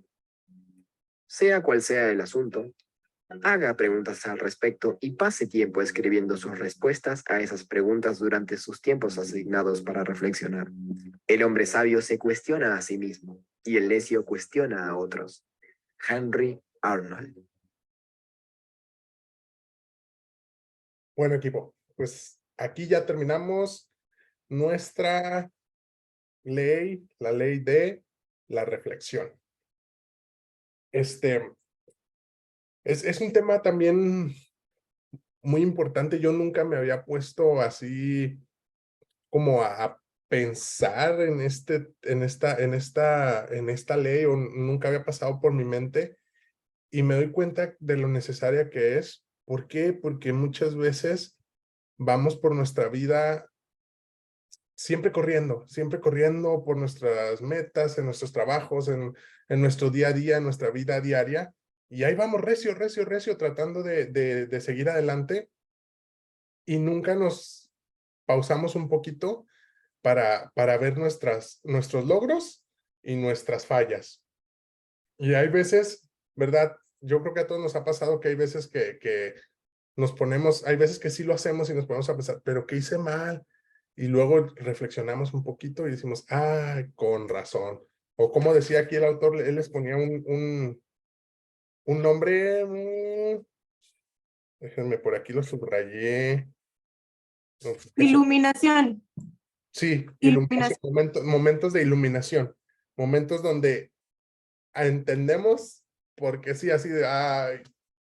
Sea cual sea el asunto, haga preguntas al respecto y pase tiempo escribiendo sus respuestas a esas preguntas durante sus tiempos asignados para reflexionar. El hombre sabio se cuestiona a sí mismo y el necio cuestiona a otros. Henry Arnold. Bueno, equipo, pues aquí ya terminamos nuestra ley, la ley de la reflexión. Es un tema también muy importante. Yo nunca me había puesto así como a pensar en esta ley, o nunca había pasado por mi mente, y me doy cuenta de lo necesaria que es. ¿Por qué? Porque muchas veces vamos por nuestra vida siempre corriendo por nuestras metas, en nuestros trabajos, en nuestro día a día, en nuestra vida diaria, y ahí vamos recio, tratando de seguir adelante, y nunca nos pausamos un poquito para ver nuestros logros y nuestras fallas. Y hay veces, ¿verdad? Yo creo que a todos nos ha pasado que hay veces que nos ponemos, hay veces que sí lo hacemos y nos ponemos a pensar, pero ¿qué hice mal? Y luego reflexionamos un poquito y decimos, ah, con razón. O como decía aquí el autor, él les ponía un nombre, déjenme por aquí lo subrayé. Iluminación. Sí, iluminación, Iluminación. momentos de iluminación, momentos donde entendemos porque sí, así de, ay,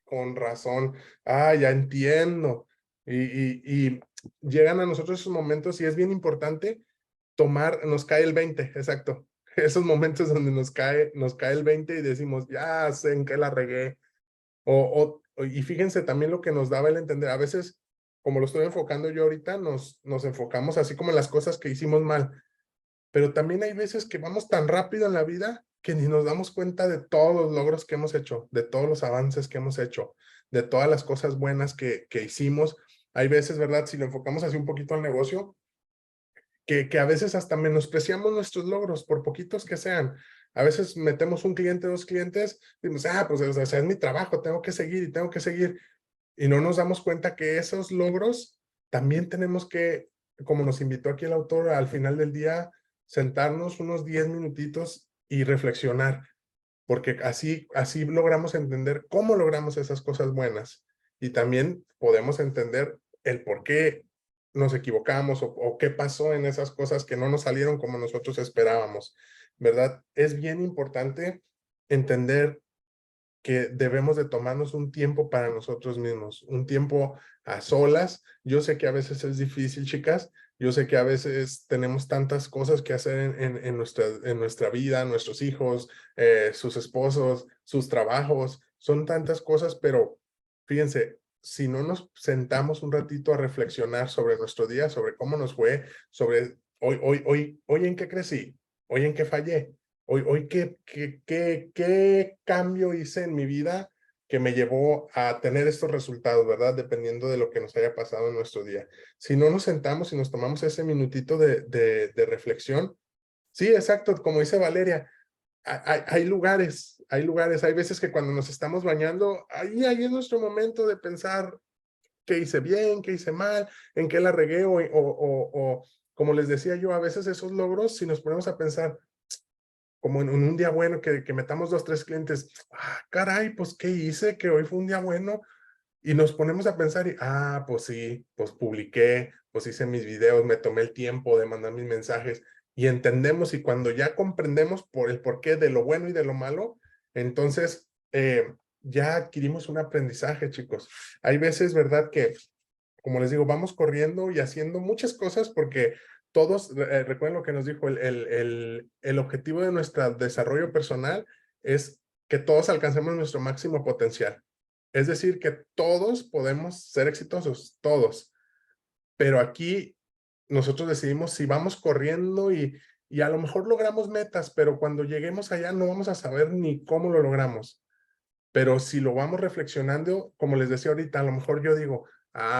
con razón, ya entiendo. Y llegan a nosotros esos momentos y es bien importante nos cae el 20, exacto. Esos momentos donde nos cae el 20 y decimos, ya sé en qué la regué. Y fíjense también lo que nos daba el entender. A veces, como lo estoy enfocando yo ahorita, nos enfocamos así como en las cosas que hicimos mal. Pero también hay veces que vamos tan rápido en la vida que ni nos damos cuenta de todos los logros que hemos hecho, de todos los avances que hemos hecho, de todas las cosas buenas que hicimos. Hay veces, ¿verdad? Si lo enfocamos así un poquito al negocio, que a veces hasta menospreciamos nuestros logros, por poquitos que sean. A veces metemos un cliente, dos clientes, y decimos, pues o sea, es mi trabajo, tengo que seguir y tengo que seguir. Y no nos damos cuenta que esos logros también tenemos que, como nos invitó aquí el autor, al final del día, sentarnos unos 10 minutitos y reflexionar, porque así logramos entender cómo logramos esas cosas buenas, y también podemos entender el por qué nos equivocamos o qué pasó en esas cosas que no nos salieron como nosotros esperábamos, ¿verdad? Es bien importante entender que debemos de tomarnos un tiempo para nosotros mismos, un tiempo a solas. Yo sé que a veces es difícil, chicas. Yo sé que a veces tenemos tantas cosas que hacer en nuestra vida, nuestros hijos, sus esposos, sus trabajos, son tantas cosas, pero fíjense, si no nos sentamos un ratito a reflexionar sobre nuestro día, sobre cómo nos fue, sobre hoy en qué crecí, hoy en qué fallé, hoy qué cambio hice en mi vida que me llevó a tener estos resultados, ¿verdad? Dependiendo de lo que nos haya pasado en nuestro día. Si no nos sentamos y nos tomamos ese minutito de reflexión, sí, exacto, como dice Valeria, hay lugares, hay veces que cuando nos estamos bañando, ahí es nuestro momento de pensar qué hice bien, qué hice mal, en qué la regué, o como les decía yo, a veces esos logros, si nos ponemos a pensar, como en un día bueno, que metamos 2, 3 clientes. Ah, caray, pues, ¿qué hice? Que hoy fue un día bueno. Y nos ponemos a pensar y, pues sí, pues publiqué, pues hice mis videos, me tomé el tiempo de mandar mis mensajes y entendemos, y cuando ya comprendemos por el porqué de lo bueno y de lo malo, entonces ya adquirimos un aprendizaje, chicos. Hay veces, ¿verdad? Que, como les digo, vamos corriendo y haciendo muchas cosas porque todos, recuerden lo que nos dijo, el objetivo de nuestro desarrollo personal es que todos alcancemos nuestro máximo potencial. Es decir, que todos podemos ser exitosos, todos. Pero aquí nosotros decidimos si vamos corriendo y a lo mejor logramos metas, pero cuando lleguemos allá no vamos a saber ni cómo lo logramos. Pero si lo vamos reflexionando, como les decía ahorita, a lo mejor yo digo,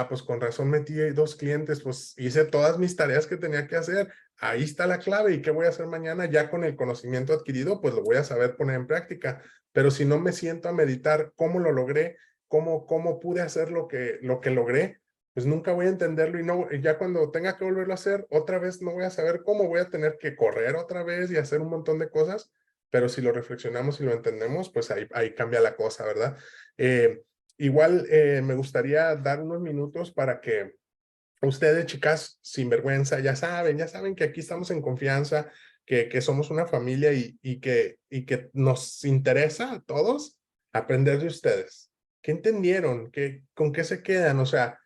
pues con razón metí 2 clientes, pues hice todas mis tareas que tenía que hacer. Ahí está la clave. ¿Y qué voy a hacer mañana? Ya con el conocimiento adquirido, pues lo voy a saber poner en práctica. Pero si no me siento a meditar cómo lo logré, cómo pude hacer lo que logré, pues nunca voy a entenderlo, y no, ya cuando tenga que volverlo a hacer, otra vez no voy a saber cómo, voy a tener que correr otra vez y hacer un montón de cosas. Pero si lo reflexionamos y lo entendemos, pues ahí cambia la cosa, ¿verdad? Igual me gustaría dar unos minutos para que ustedes, chicas, sin vergüenza, ya saben que aquí estamos en confianza, que somos una familia y que nos interesa a todos aprender de ustedes. ¿Qué entendieron? ¿Con qué se quedan? O sea,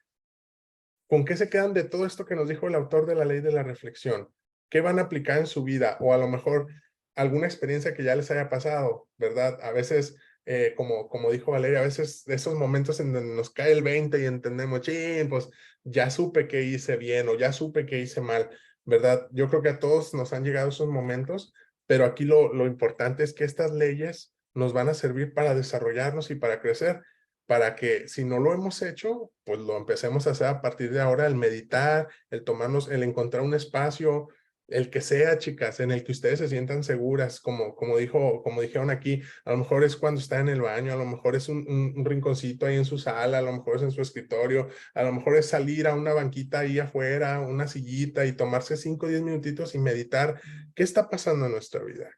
¿con qué se quedan de todo esto que nos dijo el autor de la ley de la reflexión? ¿Qué van a aplicar en su vida? O a lo mejor alguna experiencia que ya les haya pasado, ¿verdad? A veces, como dijo Valeria, a veces esos momentos en donde nos cae el 20 y entendemos, ching, pues ya supe que hice bien o ya supe que hice mal, ¿verdad? Yo creo que a todos nos han llegado esos momentos, pero aquí lo importante es que estas leyes nos van a servir para desarrollarnos y para crecer, para que si no lo hemos hecho, pues lo empecemos a hacer a partir de ahora, el meditar, el tomarnos, el encontrar un espacio, el que sea, chicas, en el que ustedes se sientan seguras, como dijeron aquí. A lo mejor es cuando está en el baño, a lo mejor es un rinconcito ahí en su sala, a lo mejor es en su escritorio, a lo mejor es salir a una banquita ahí afuera, una sillita, y tomarse 5 o 10 minutitos y meditar. ¿Qué está pasando en nuestra vida?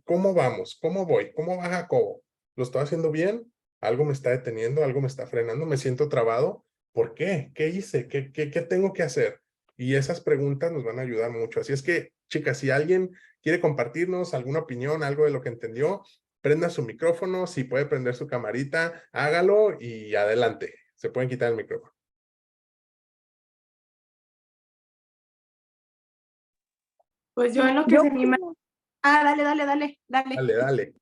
¿Cómo vamos? ¿Cómo voy? ¿Cómo va Jacobo? ¿Lo estoy haciendo bien? ¿Algo me está deteniendo? ¿Algo me está frenando? ¿Me siento trabado? ¿Por qué? ¿Qué hice? ¿Qué tengo que hacer? Y esas preguntas nos van a ayudar mucho. Así es que, chicas, si alguien quiere compartirnos alguna opinión, algo de lo que entendió, prenda su micrófono. Si puede prender su camarita, hágalo y adelante. Se pueden quitar el micrófono. Pues yo en lo que se anima. Dale. Dale.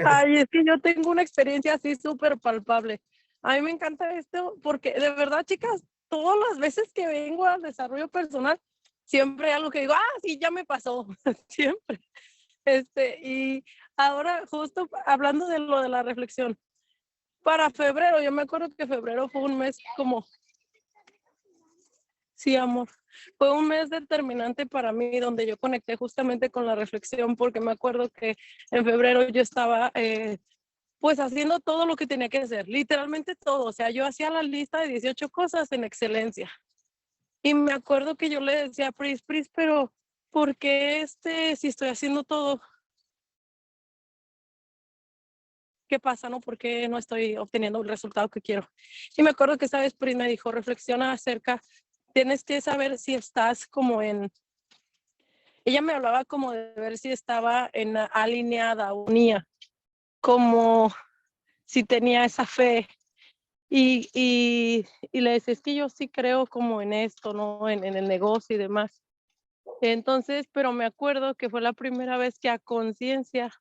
Ay, es que yo tengo una experiencia así súper palpable. A mí me encanta esto porque de verdad, chicas, todas las veces que vengo al desarrollo personal, siempre hay algo que digo, sí, ya me pasó, siempre. Y ahora justo hablando de lo de la reflexión, para febrero, yo me acuerdo que febrero fue un mes como, sí, amor, fue un mes determinante para mí donde yo conecté justamente con la reflexión, porque me acuerdo que en febrero yo estaba pues haciendo todo lo que tenía que hacer, literalmente todo. O sea, yo hacía la lista de 18 cosas en excelencia. Y me acuerdo que yo le decía a Pris, pero ¿por qué si estoy haciendo todo? ¿Qué pasa, no? ¿Por qué no estoy obteniendo el resultado que quiero? Y me acuerdo que esa vez Pris me dijo, reflexiona acerca, tienes que saber si estás como ella me hablaba como de ver si estaba alineada, unida, como si tenía esa fe. Y le decía, es que yo sí creo como en esto, ¿no? En el negocio y demás. Entonces, pero me acuerdo que fue la primera vez que a conciencia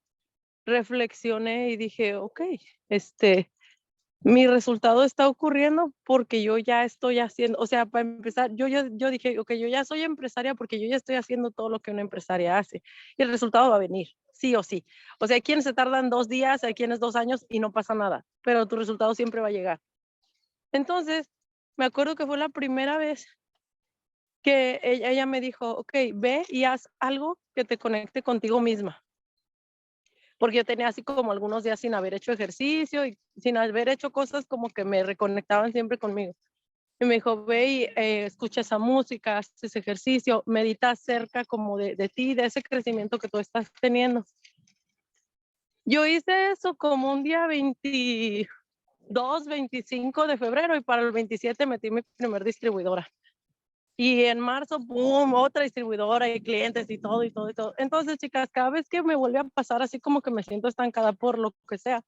reflexioné y dije, ok, mi resultado está ocurriendo porque yo ya estoy haciendo, o sea, para empezar, yo dije, ok, yo ya soy empresaria porque yo ya estoy haciendo todo lo que una empresaria hace y el resultado va a venir, sí o sí. O sea, hay quienes se tardan 2 días, hay quienes 2 años y no pasa nada, pero tu resultado siempre va a llegar. Entonces, me acuerdo que fue la primera vez que ella me dijo, ok, ve y haz algo que te conecte contigo misma. Porque yo tenía así como algunos días sin haber hecho ejercicio y sin haber hecho cosas como que me reconectaban siempre conmigo. Y me dijo, ve y escucha esa música, haz ese ejercicio, medita cerca como de ti, de ese crecimiento que tú estás teniendo. Yo hice eso como un día 22, 25 de febrero y para el 27 metí mi primer distribuidora. Y en marzo, ¡pum!, otra distribuidora y clientes y todo, y todo, y todo. Entonces, chicas, cada vez que me vuelve a pasar así como que me siento estancada por lo que sea,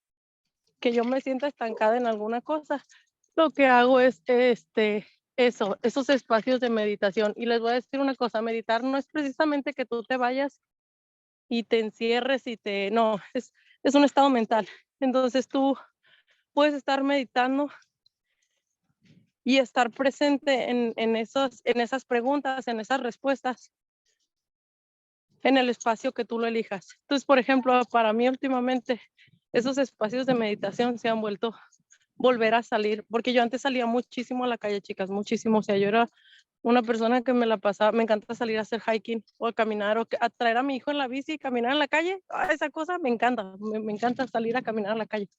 que yo me sienta estancada en alguna cosa, lo que hago es esos espacios de meditación. Y les voy a decir una cosa, meditar no es precisamente que tú te vayas y te encierres no, es un estado mental. Entonces tú puedes estar meditando y estar presente en esas preguntas, en esas respuestas, en el espacio que tú lo elijas. Entonces, por ejemplo, para mí últimamente, esos espacios de meditación se han volver a salir, porque yo antes salía muchísimo a la calle, chicas, muchísimo. O sea, yo era una persona que me la pasaba, me encanta salir a hacer hiking o a caminar o a traer a mi hijo en la bici y caminar en la calle. Esa cosa me encanta, me encanta salir a caminar a la calle.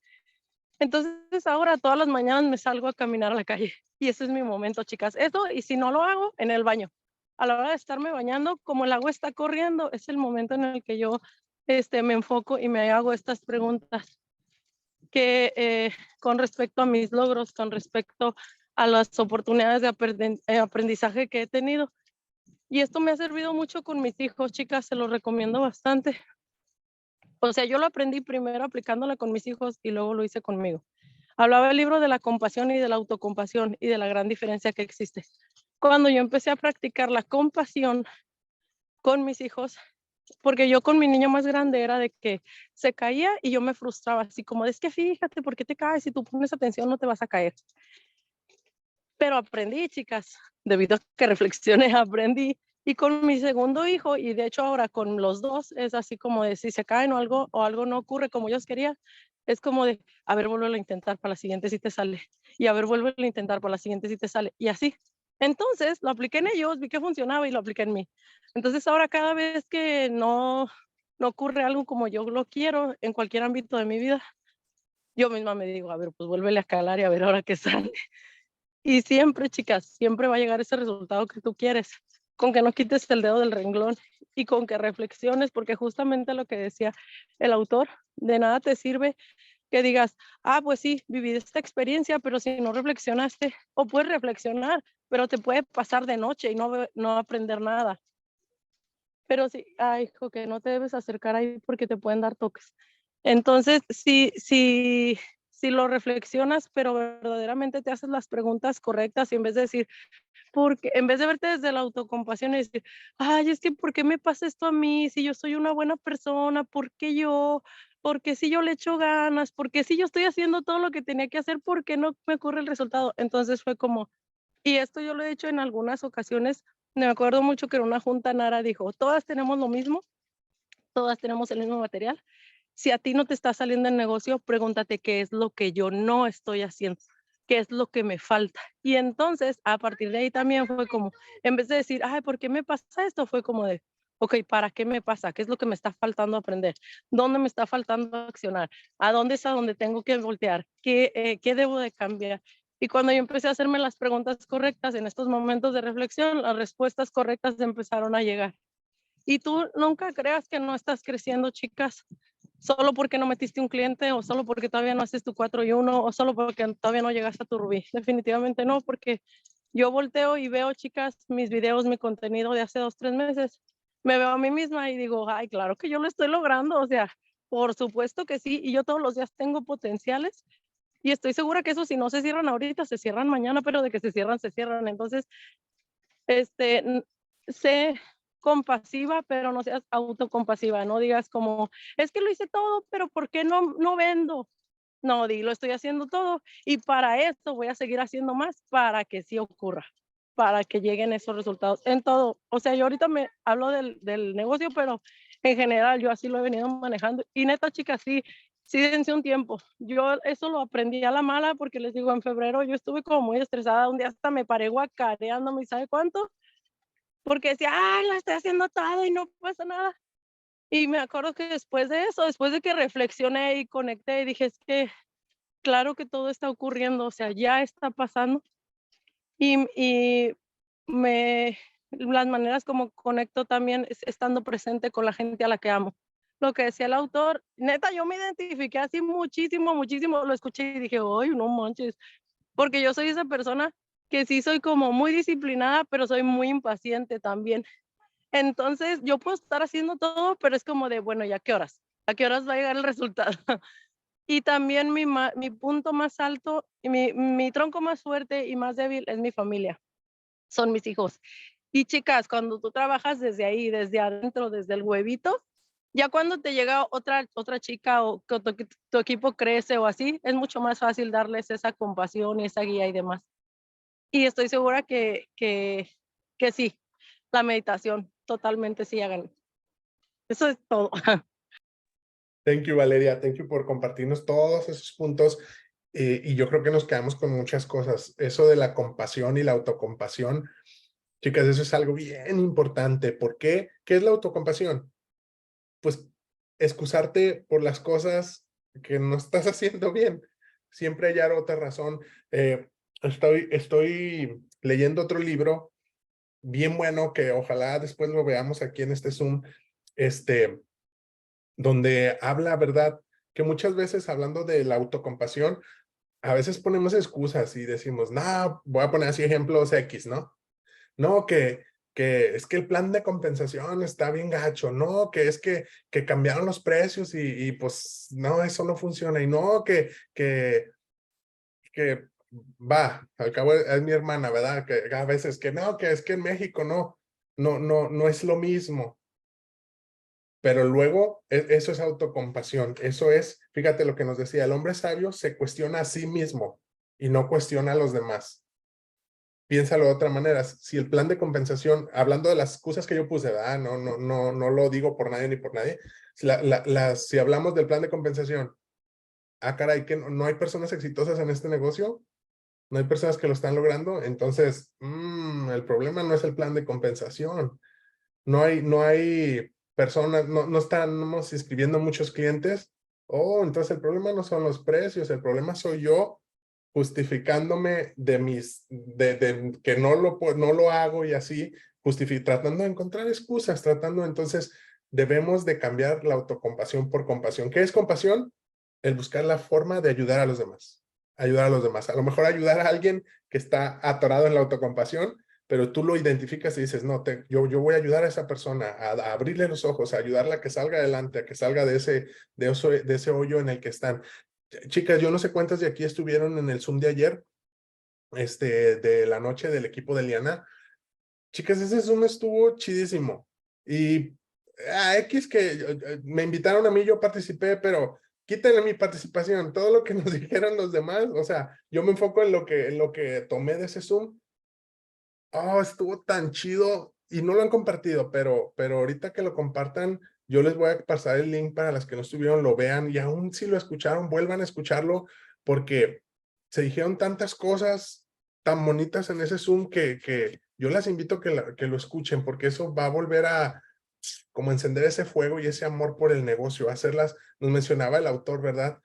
Entonces ahora todas las mañanas me salgo a caminar a la calle y ese es mi momento, chicas. Eso, y si no lo hago, en el baño. A la hora de estarme bañando, como el agua está corriendo, es el momento en el que yo me enfoco y me hago estas preguntas que con respecto a mis logros, con respecto a las oportunidades de aprendizaje que he tenido. Y esto me ha servido mucho con mis hijos, chicas, se los recomiendo bastante. O sea, yo lo aprendí primero aplicándolo con mis hijos y luego lo hice conmigo. Hablaba el libro de la compasión y de la autocompasión y de la gran diferencia que existe. Cuando yo empecé a practicar la compasión con mis hijos, porque yo con mi niño más grande era de que se caía y yo me frustraba, así como, es que fíjate, ¿por qué te caes? Si tú pones atención no te vas a caer. Pero aprendí, chicas, debido a que reflexioné, aprendí. Y con mi segundo hijo, y de hecho ahora con los dos, es así como de si se caen o algo no ocurre como ellos querían, es como de, a ver, vuelve a intentar para la siguiente si te sale. Y a ver, vuelve a intentar para la siguiente si te sale. Y así. Entonces lo apliqué en ellos, vi que funcionaba y lo apliqué en mí. Entonces ahora cada vez que no ocurre algo como yo lo quiero en cualquier ámbito de mi vida, yo misma me digo, a ver, pues vuélvele a calar y a ver ahora qué sale. Y siempre, chicas, siempre va a llegar ese resultado que tú quieres, con que no quites el dedo del renglón y con que reflexiones, porque justamente lo que decía el autor, de nada te sirve que digas, pues sí, viví esta experiencia, pero si no reflexionaste, o puedes reflexionar, pero te puede pasar de noche y no aprender nada. Pero sí, hijo, que no te debes acercar ahí porque te pueden dar toques. Entonces, si lo reflexionas, pero verdaderamente te haces las preguntas correctas y en vez de decir, porque en vez de verte desde la autocompasión y decir, es que ¿por qué me pasa esto a mí? Si yo soy una buena persona, ¿por qué yo? Porque si yo le echo ganas, porque si yo estoy haciendo todo lo que tenía que hacer, ¿por qué no me ocurre el resultado? Entonces fue como, y esto yo lo he hecho en algunas ocasiones, me acuerdo mucho que en una junta Nara dijo, todas tenemos lo mismo, todas tenemos el mismo material. Si a ti no te está saliendo el negocio, pregúntate qué es lo que yo no estoy haciendo, qué es lo que me falta. Y entonces, a partir de ahí también fue como, en vez de decir, ¿por qué me pasa esto? Fue como de, ok, ¿para qué me pasa? ¿Qué es lo que me está faltando aprender? ¿Dónde me está faltando accionar? ¿A dónde es a donde tengo que voltear? ¿Qué debo de cambiar? Y cuando yo empecé a hacerme las preguntas correctas en estos momentos de reflexión, las respuestas correctas empezaron a llegar. Y tú nunca creas que no estás creciendo, chicas, solo porque no metiste un cliente o solo porque todavía no haces tu 4 y 1 o solo porque todavía no llegaste a tu rubí. Definitivamente no, porque yo volteo y veo, chicas, mis videos, mi contenido de hace 2, 3 meses. Me veo a mí misma y digo, claro que yo lo estoy logrando. O sea, por supuesto que sí. Y yo todos los días tengo potenciales y estoy segura que eso si no se cierran ahorita, se cierran mañana, pero de que se cierran, se cierran. Entonces, sé compasiva, pero no seas autocompasiva, no digas como, es que lo hice todo, pero ¿por qué no vendo? No, lo estoy haciendo todo y para esto voy a seguir haciendo más para que sí ocurra, para que lleguen esos resultados en todo. O sea, yo ahorita me hablo del negocio, pero en general yo así lo he venido manejando y neta, chicas, sí dense un tiempo. Yo eso lo aprendí a la mala porque les digo, en febrero yo estuve como muy estresada, un día hasta me paré guacareándome y ¿sabe cuánto? Porque decía, lo estoy haciendo todo y no pasa nada. Y me acuerdo que después de eso, después de que reflexioné y conecté y dije, es que claro que todo está ocurriendo, o sea, ya está pasando. Y las maneras como conecto también es estando presente con la gente a la que amo. lo que decía el autor, neta, yo me identifiqué así muchísimo, muchísimo, lo escuché y dije, ay, no manches, porque yo soy esa persona que sí soy como muy disciplinada, pero soy muy impaciente también. Entonces, yo puedo estar haciendo todo, pero es como de, bueno, ¿ya qué horas? ¿A qué horas va a llegar el resultado? Y también mi punto más alto, y mi tronco más fuerte y más débil es mi familia, son mis hijos. Y chicas, cuando tú trabajas desde ahí, desde adentro, desde el huevito, ya cuando te llega otra chica o que tu equipo crece o así, es mucho más fácil darles esa compasión y esa guía y demás. Y estoy segura que sí, la meditación, totalmente sí hagan. Eso es todo. Thank you, Valeria. Thank you por compartirnos todos esos puntos. Y yo creo que nos quedamos con muchas cosas. Eso de la compasión y la autocompasión, chicas, eso es algo bien importante. ¿Por qué? ¿Qué es la autocompasión? Pues excusarte por las cosas que no estás haciendo bien. Siempre hallar otra razón. Estoy leyendo otro libro bien bueno que ojalá después lo veamos aquí en este Zoom, donde habla, ¿verdad? Que muchas veces hablando de la autocompasión, a veces ponemos excusas y decimos, no, voy a poner así ejemplos X, ¿no? No, que es que el plan de compensación está bien gacho, no, que es que cambiaron los precios y pues no, eso no funciona y no, que va, al cabo es mi hermana, ¿verdad? Que a veces que no, que es que en México no es lo mismo. Pero luego, eso es autocompasión, eso es, fíjate lo que nos decía, el hombre sabio se cuestiona a sí mismo y no cuestiona a los demás. Piénsalo de otra manera, si el plan de compensación, hablando de las excusas que yo puse, ¿verdad? No lo digo por nadie ni por nadie, si hablamos del plan de compensación, caray, que no hay personas exitosas en este negocio, no hay personas que lo están logrando, entonces, el problema no es el plan de compensación. No hay personas, no estamos inscribiendo muchos clientes. Oh, entonces el problema no son los precios, el problema soy yo justificándome de que no lo hago y así, tratando de encontrar excusas, entonces debemos de cambiar la autocompasión por compasión. ¿Qué es compasión? El buscar la forma de ayudar a los demás, ayudar a los demás. A lo mejor ayudar a alguien que está atorado en la autocompasión, pero tú lo identificas y dices, no, yo voy a ayudar a esa persona, a abrirle los ojos, a ayudarla a que salga adelante, a que salga de ese hoyo en el que están. Chicas, yo no sé cuántas de aquí estuvieron en el Zoom de ayer, de la noche del equipo de Liana. Chicas, ese Zoom estuvo chidísimo. Y a X que me invitaron a mí, yo participé, pero quítenle mi participación, todo lo que nos dijeron los demás, o sea, yo me enfoco en lo que tomé de ese Zoom. Oh, estuvo tan chido y no lo han compartido, pero ahorita que lo compartan, yo les voy a pasar el link para las que no estuvieron, lo vean y aún si lo escucharon, vuelvan a escucharlo porque se dijeron tantas cosas tan bonitas en ese Zoom que yo las invito a que lo escuchen porque eso va a volver a como encender ese fuego y ese amor por el negocio, nos mencionaba el autor, ¿verdad?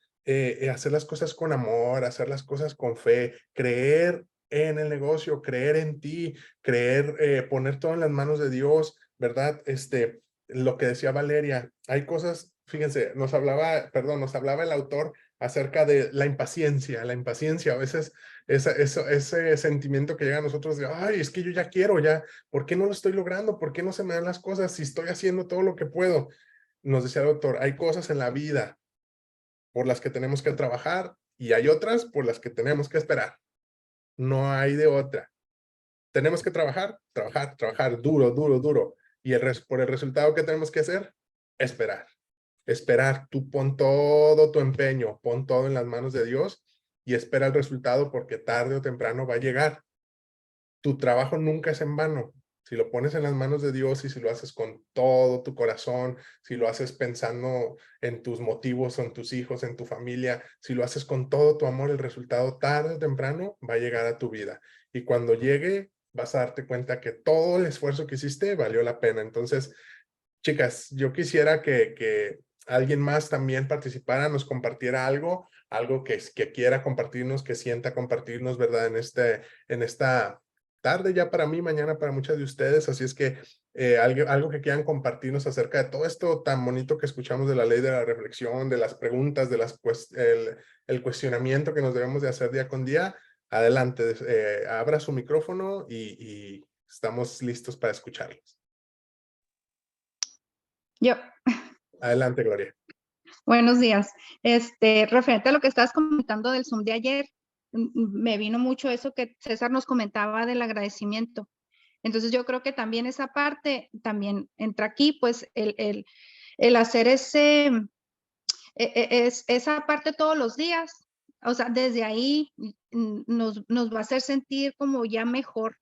Hacer las cosas con amor, hacer las cosas con fe, creer en el negocio, creer en ti, poner todo en las manos de Dios, ¿verdad? Lo que decía Valeria, hay cosas, fíjense, nos hablaba el autor acerca de la impaciencia, a veces ese sentimiento que llega a nosotros de, ay, es que yo ya quiero, ¿por qué no lo estoy logrando? ¿Por qué no se me dan las cosas si estoy haciendo todo lo que puedo? Nos decía el autor, hay cosas en la vida por las que tenemos que trabajar y hay otras por las que tenemos que esperar. No hay de otra. Tenemos que trabajar duro, duro, duro. Y por el resultado que tenemos que hacer, esperar. Esperar. Tú pon todo tu empeño, pon todo en las manos de Dios y espera el resultado porque tarde o temprano va a llegar. Tu trabajo nunca es en vano. Si lo pones en las manos de Dios y si lo haces con todo tu corazón, si lo haces pensando en tus motivos, en tus hijos, en tu familia, si lo haces con todo tu amor, el resultado tarde o temprano va a llegar a tu vida. Y cuando llegue, vas a darte cuenta que todo el esfuerzo que hiciste valió la pena. Entonces, chicas, yo quisiera que alguien más también participara, nos compartiera algo que quiera compartirnos, que sienta compartirnos, ¿verdad? En esta tarde ya para mí, mañana para muchas de ustedes, así es que algo que quieran compartirnos acerca de todo esto tan bonito que escuchamos de la ley de la reflexión, de las preguntas, de el cuestionamiento que nos debemos de hacer día con día. Adelante, abra su micrófono y estamos listos para escucharlos. Yo. Adelante, Gloria. Buenos días. Referente a lo que estabas comentando del Zoom de ayer, me vino mucho eso que César nos comentaba del agradecimiento. Entonces yo creo que también esa parte también entra aquí, pues el hacer esa parte todos los días, o sea, desde ahí nos va a hacer sentir como ya mejor.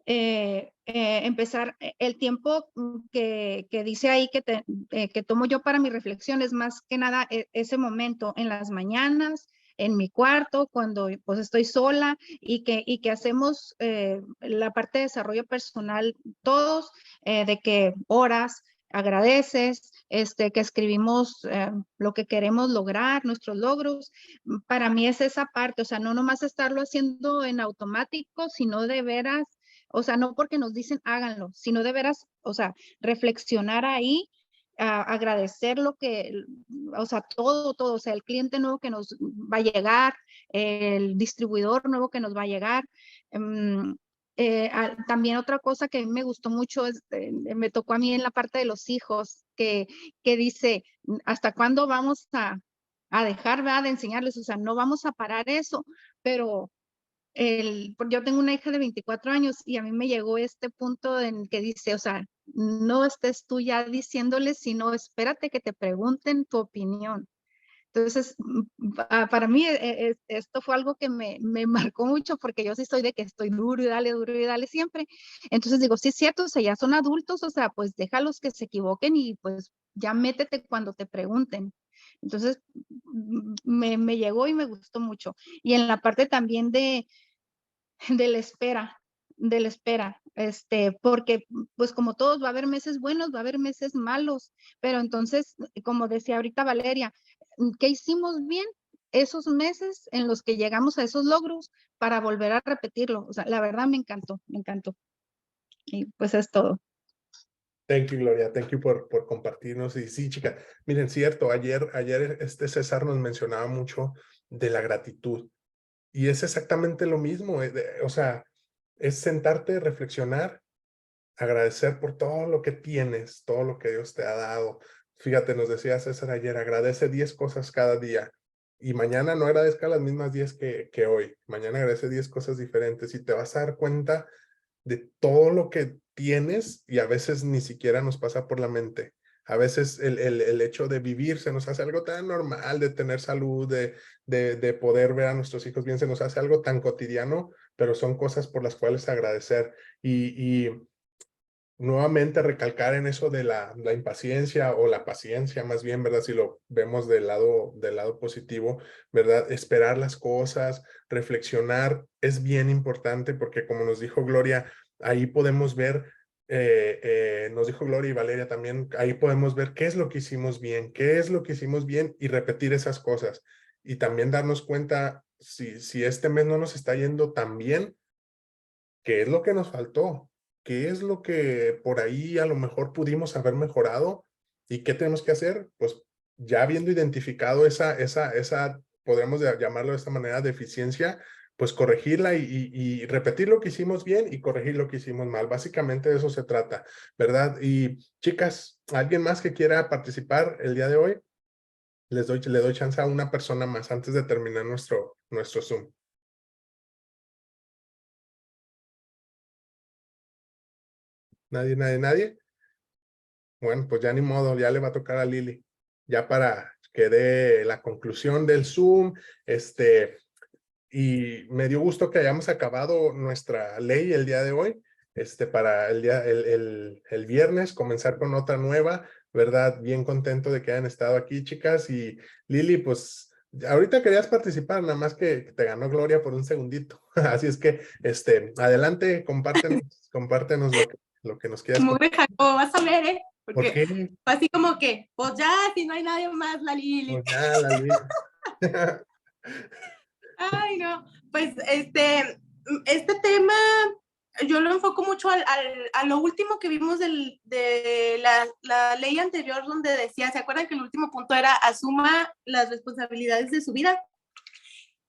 Empezar el tiempo que dice ahí que tomo yo para mi reflexión es más que nada ese momento en las mañanas, en mi cuarto, cuando pues estoy sola y que hacemos la parte de desarrollo personal todos, de que oras, agradeces, que escribimos lo que queremos lograr, nuestros logros. Para mí es esa parte, o sea, no nomás estarlo haciendo en automático, sino de veras, o sea, no porque nos dicen háganlo, sino de veras, o sea, reflexionar ahí, agradecer lo que, o sea, todo, o sea, el cliente nuevo que nos va a llegar, el distribuidor nuevo que nos va a llegar. También otra cosa que a mí me gustó mucho, me tocó a mí en la parte de los hijos, que dice, ¿hasta cuándo vamos a dejar, ¿verdad?, de enseñarles? O sea, no vamos a parar eso, pero yo tengo una hija de 24 años y a mí me llegó este punto en que dice, o sea, no estés tú ya diciéndoles, sino espérate que te pregunten tu opinión. Entonces, para mí esto fue algo que me marcó mucho porque yo sí soy de que estoy duro y dale siempre. Entonces digo, sí es cierto, o sea, ya son adultos, o sea, pues déjalos que se equivoquen y pues ya métete cuando te pregunten. Entonces, me llegó y me gustó mucho. Y en la parte también de la espera, porque pues como todos va a haber meses buenos, va a haber meses malos, pero entonces, como decía ahorita Valeria, ¿qué hicimos bien esos meses en los que llegamos a esos logros para volver a repetirlo? O sea, la verdad me encantó. Y pues es todo. Thank you, Gloria. Thank you por compartirnos. Y sí, chica, miren, cierto, ayer César nos mencionaba mucho de la gratitud. Y es exactamente lo mismo, o sea, es sentarte, reflexionar, agradecer por todo lo que tienes, todo lo que Dios te ha dado. Fíjate, nos decía César ayer, agradece 10 cosas cada día. Y mañana no agradezca las mismas 10 que hoy. Mañana agradece 10 cosas diferentes y te vas a dar cuenta de todo lo que tienes y a veces ni siquiera nos pasa por la mente. A veces el hecho de vivir se nos hace algo tan normal, de tener salud, de poder ver a nuestros hijos bien, se nos hace algo tan cotidiano, pero son cosas por las cuales agradecer. Y nuevamente recalcar en eso de la impaciencia o la paciencia, más bien, ¿verdad? Si lo vemos del lado positivo, ¿verdad? Esperar las cosas, reflexionar es bien importante porque como nos dijo Gloria, ahí podemos ver, nos dijo Gloria y Valeria también, ahí podemos ver qué es lo que hicimos bien, y repetir esas cosas. Y también darnos cuenta si este mes no nos está yendo tan bien, ¿qué es lo que nos faltó? ¿Qué es lo que por ahí a lo mejor pudimos haber mejorado? ¿Y qué tenemos que hacer? Pues ya habiendo identificado esa podríamos llamarlo de esta manera, deficiencia, pues corregirla y repetir lo que hicimos bien y corregir lo que hicimos mal. Básicamente de eso se trata, ¿verdad? Y chicas, ¿alguien más que quiera participar el día de hoy? Le doy chance a una persona más antes de terminar nuestro Zoom. ¿Nadie? Bueno, pues ya ni modo, ya le va a tocar a Lili. Ya para que dé la conclusión del Zoom, y me dio gusto que hayamos acabado nuestra ley el día de hoy, para el viernes comenzar con otra nueva, ¿verdad? Bien contento de que hayan estado aquí, chicas. Y Lili, pues ahorita querías participar, nada más que te ganó Gloria por un segundito. Así es que, adelante, compártenos lo que nos quieras Muy contar. Jacobo, vas a ver, ¿eh? ¿Por Porque qué? fue así como que, pues ya, si no hay nadie más, la Lili. Pues ya, la Lili. Ay, no, pues este tema yo lo enfoco mucho a lo último que vimos de la ley anterior, donde decía, ¿se acuerdan que el último punto era asuma las responsabilidades de su vida?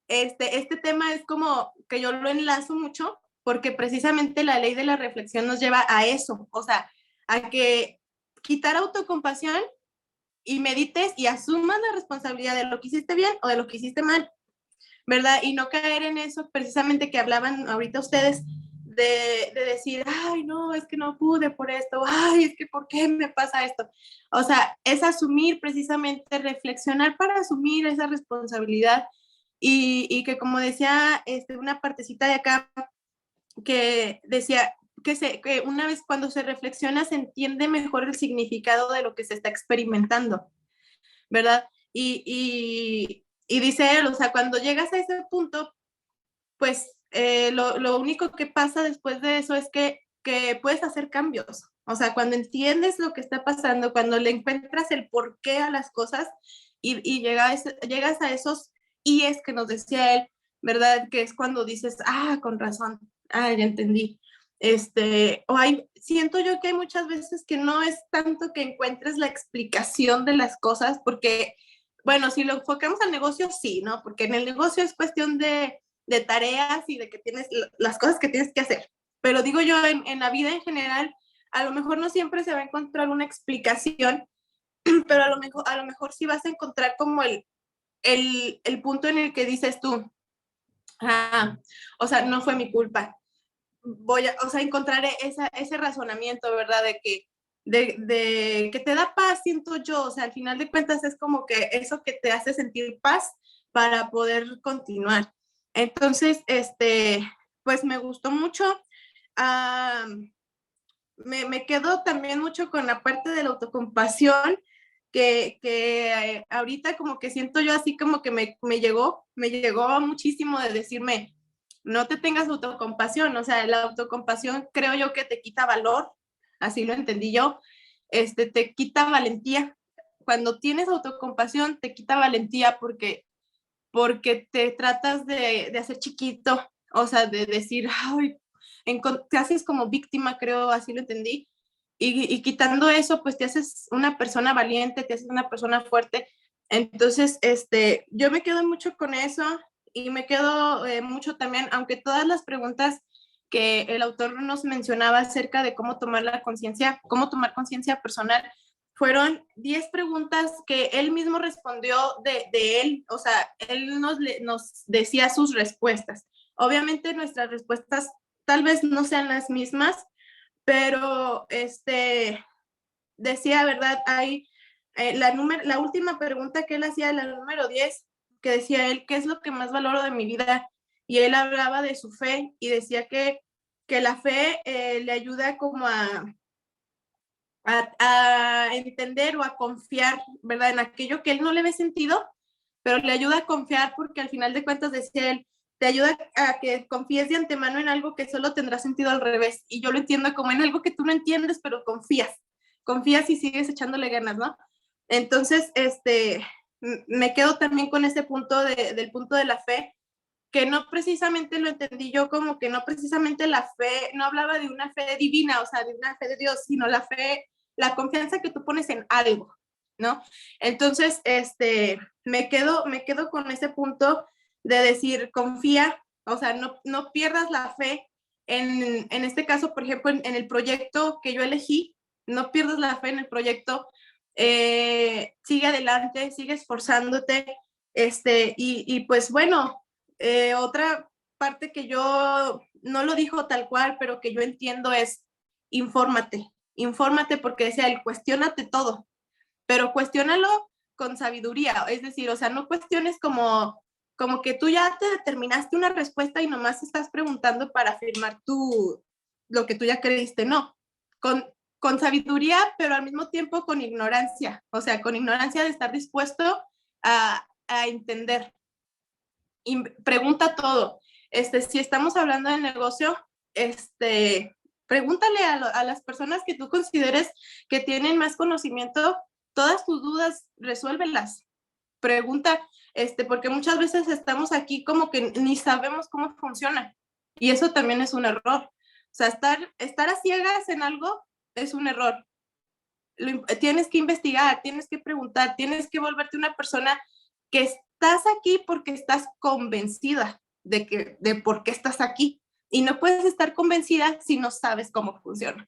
Este tema es como que yo lo enlazo mucho porque precisamente la ley de la reflexión nos lleva a eso, o sea, a que quitar autocompasión y medites y asumas la responsabilidad de lo que hiciste bien o de lo que hiciste mal, ¿verdad? Y no caer en eso precisamente que hablaban ahorita ustedes de decir, ay, no, es que no pude por esto, ay, es que ¿por qué me pasa esto? O sea, es asumir precisamente, reflexionar para asumir esa responsabilidad y que como decía una partecita de acá que decía que una vez cuando se reflexiona se entiende mejor el significado de lo que se está experimentando, ¿verdad? Y dice él, o sea, cuando llegas a ese punto, pues lo único que pasa después de eso es que puedes hacer cambios. O sea, cuando entiendes lo que está pasando, cuando le encuentras el porqué a las cosas y llegas a esos y es que nos decía él, ¿verdad? Que es cuando dices, ah, con razón, ah, ya entendí. Siento yo que hay muchas veces que no es tanto que encuentres la explicación de las cosas, porque, bueno, si lo enfocamos al negocio, sí, ¿no? Porque en el negocio es cuestión de tareas y de que tienes las cosas que tienes que hacer. Pero digo yo, en la vida en general, a lo mejor no siempre se va a encontrar una explicación, pero a lo mejor sí vas a encontrar como el punto en el que dices tú, ah, o sea, no fue mi culpa. O sea, encontraré ese razonamiento, ¿verdad? De que te da paz, siento yo, o sea, al final de cuentas es como que eso que te hace sentir paz para poder continuar. Entonces, pues me gustó mucho. Me quedo también mucho con la parte de la autocompasión, que ahorita como que siento yo así como que me llegó muchísimo de decirme, no te tengas autocompasión, o sea, la autocompasión creo yo que te quita valor, así lo entendí yo, te quita valentía. Cuando tienes autocompasión te quita valentía porque te tratas de hacer chiquito, o sea, de decir, ay, te haces como víctima, creo, así lo entendí, y quitando eso, pues te haces una persona valiente, te haces una persona fuerte. Entonces, yo me quedo mucho con eso y me quedo mucho también, aunque todas las preguntas que el autor nos mencionaba acerca de cómo tomar cómo tomar conciencia personal, fueron 10 preguntas que él mismo respondió de él, o sea, él nos decía sus respuestas. Obviamente nuestras respuestas tal vez no sean las mismas, pero decía, ¿verdad? Hay la última pregunta que él hacía, la número 10, que decía él, ¿qué es lo que más valoro de mi vida? Y él hablaba de su fe y decía que la fe le ayuda como a entender o a confiar, ¿verdad? En aquello que él no le ve sentido, pero le ayuda a confiar porque al final de cuentas, decía él, te ayuda a que confíes de antemano en algo que solo tendrá sentido al revés. Y yo lo entiendo como en algo que tú no entiendes, pero confías y sigues echándole ganas, ¿no? Entonces, me quedo también con ese punto del punto de la fe, que no precisamente lo entendí yo como que no precisamente la fe, no hablaba de una fe divina, o sea, de una fe de Dios, sino la confianza que tú pones en algo, ¿no? Entonces, me quedo con ese punto de decir, confía, o sea, no pierdas la fe en este caso, por ejemplo, en el proyecto que yo elegí, no pierdas la fe en el proyecto, sigue adelante, sigue esforzándote, y pues bueno, otra parte que yo no lo dijo tal cual, pero que yo entiendo es infórmate porque decía él, cuestiónate todo, pero cuestiónalo con sabiduría, es decir, o sea, no cuestiones como que tú ya te determinaste una respuesta y nomás estás preguntando para afirmar lo que tú ya creíste, no, con sabiduría, pero al mismo tiempo con ignorancia, o sea, con ignorancia de estar dispuesto a entender. Y pregunta todo. Si estamos hablando de negocio, pregúntale a las personas que tú consideres que tienen más conocimiento, todas tus dudas, resuélvelas. Pregunta, porque muchas veces estamos aquí como que ni sabemos cómo funciona. Y eso también es un error. O sea, estar a ciegas en algo es un error. Tienes que investigar, tienes que preguntar, tienes que volverte una persona que estás aquí porque estás convencida de por qué estás aquí. Y no puedes estar convencida si no sabes cómo funciona,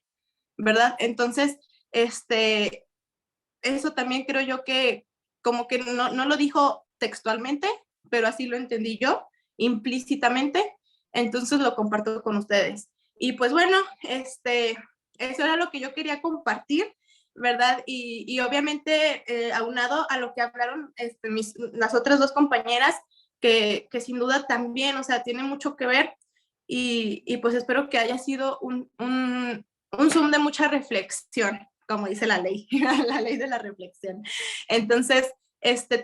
¿verdad? Entonces, eso también creo yo que como que no lo dijo textualmente, pero así lo entendí yo, implícitamente. Entonces lo comparto con ustedes. Y pues bueno, eso era lo que yo quería compartir, ¿verdad? Y obviamente, aunado a lo que hablaron las otras dos compañeras, que sin duda también, o sea, tiene mucho que ver. Y pues espero que haya sido un Zoom de mucha reflexión, como dice la ley, la ley de la reflexión. Entonces,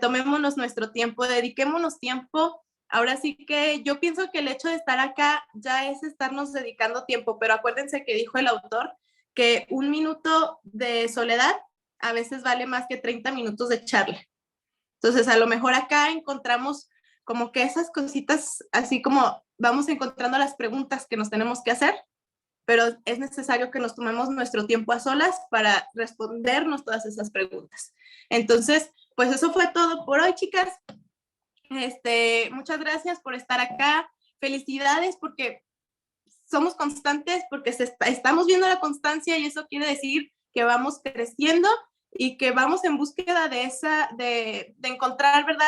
tomémonos nuestro tiempo, dediquémonos tiempo. Ahora sí que yo pienso que el hecho de estar acá ya es estarnos dedicando tiempo, pero acuérdense que dijo el autor que 1 minuto de soledad a veces vale más que 30 minutos de charla. Entonces, a lo mejor acá encontramos como que esas cositas, así como vamos encontrando las preguntas que nos tenemos que hacer, pero es necesario que nos tomemos nuestro tiempo a solas para respondernos todas esas preguntas. Entonces, pues eso fue todo por hoy, chicas. Muchas gracias por estar acá. Felicidades porque somos constantes, porque estamos viendo la constancia y eso quiere decir que vamos creciendo y que vamos en búsqueda de encontrar, ¿verdad?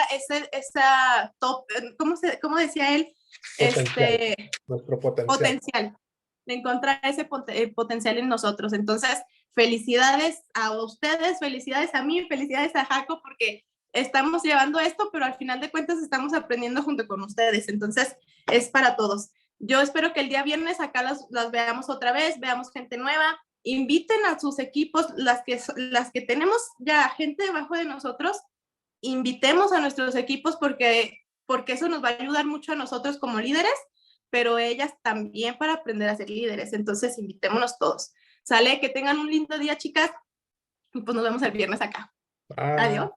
Esa top, ¿cómo decía él? Nuestro potencial. Potencial, de encontrar ese potencial en nosotros. Entonces, felicidades a ustedes, felicidades a mí, felicidades a Jaco, porque estamos llevando esto, pero al final de cuentas estamos aprendiendo junto con ustedes. Entonces, es para todos. Yo espero que el día viernes acá las veamos otra vez, veamos gente nueva, inviten a sus equipos, las que tenemos ya gente debajo de nosotros, invitemos a nuestros equipos porque eso nos va a ayudar mucho a nosotros como líderes, pero ellas también para aprender a ser líderes. Entonces, invitémonos todos. ¿Sale? Que tengan un lindo día, chicas, y pues nos vemos el viernes acá. Adiós.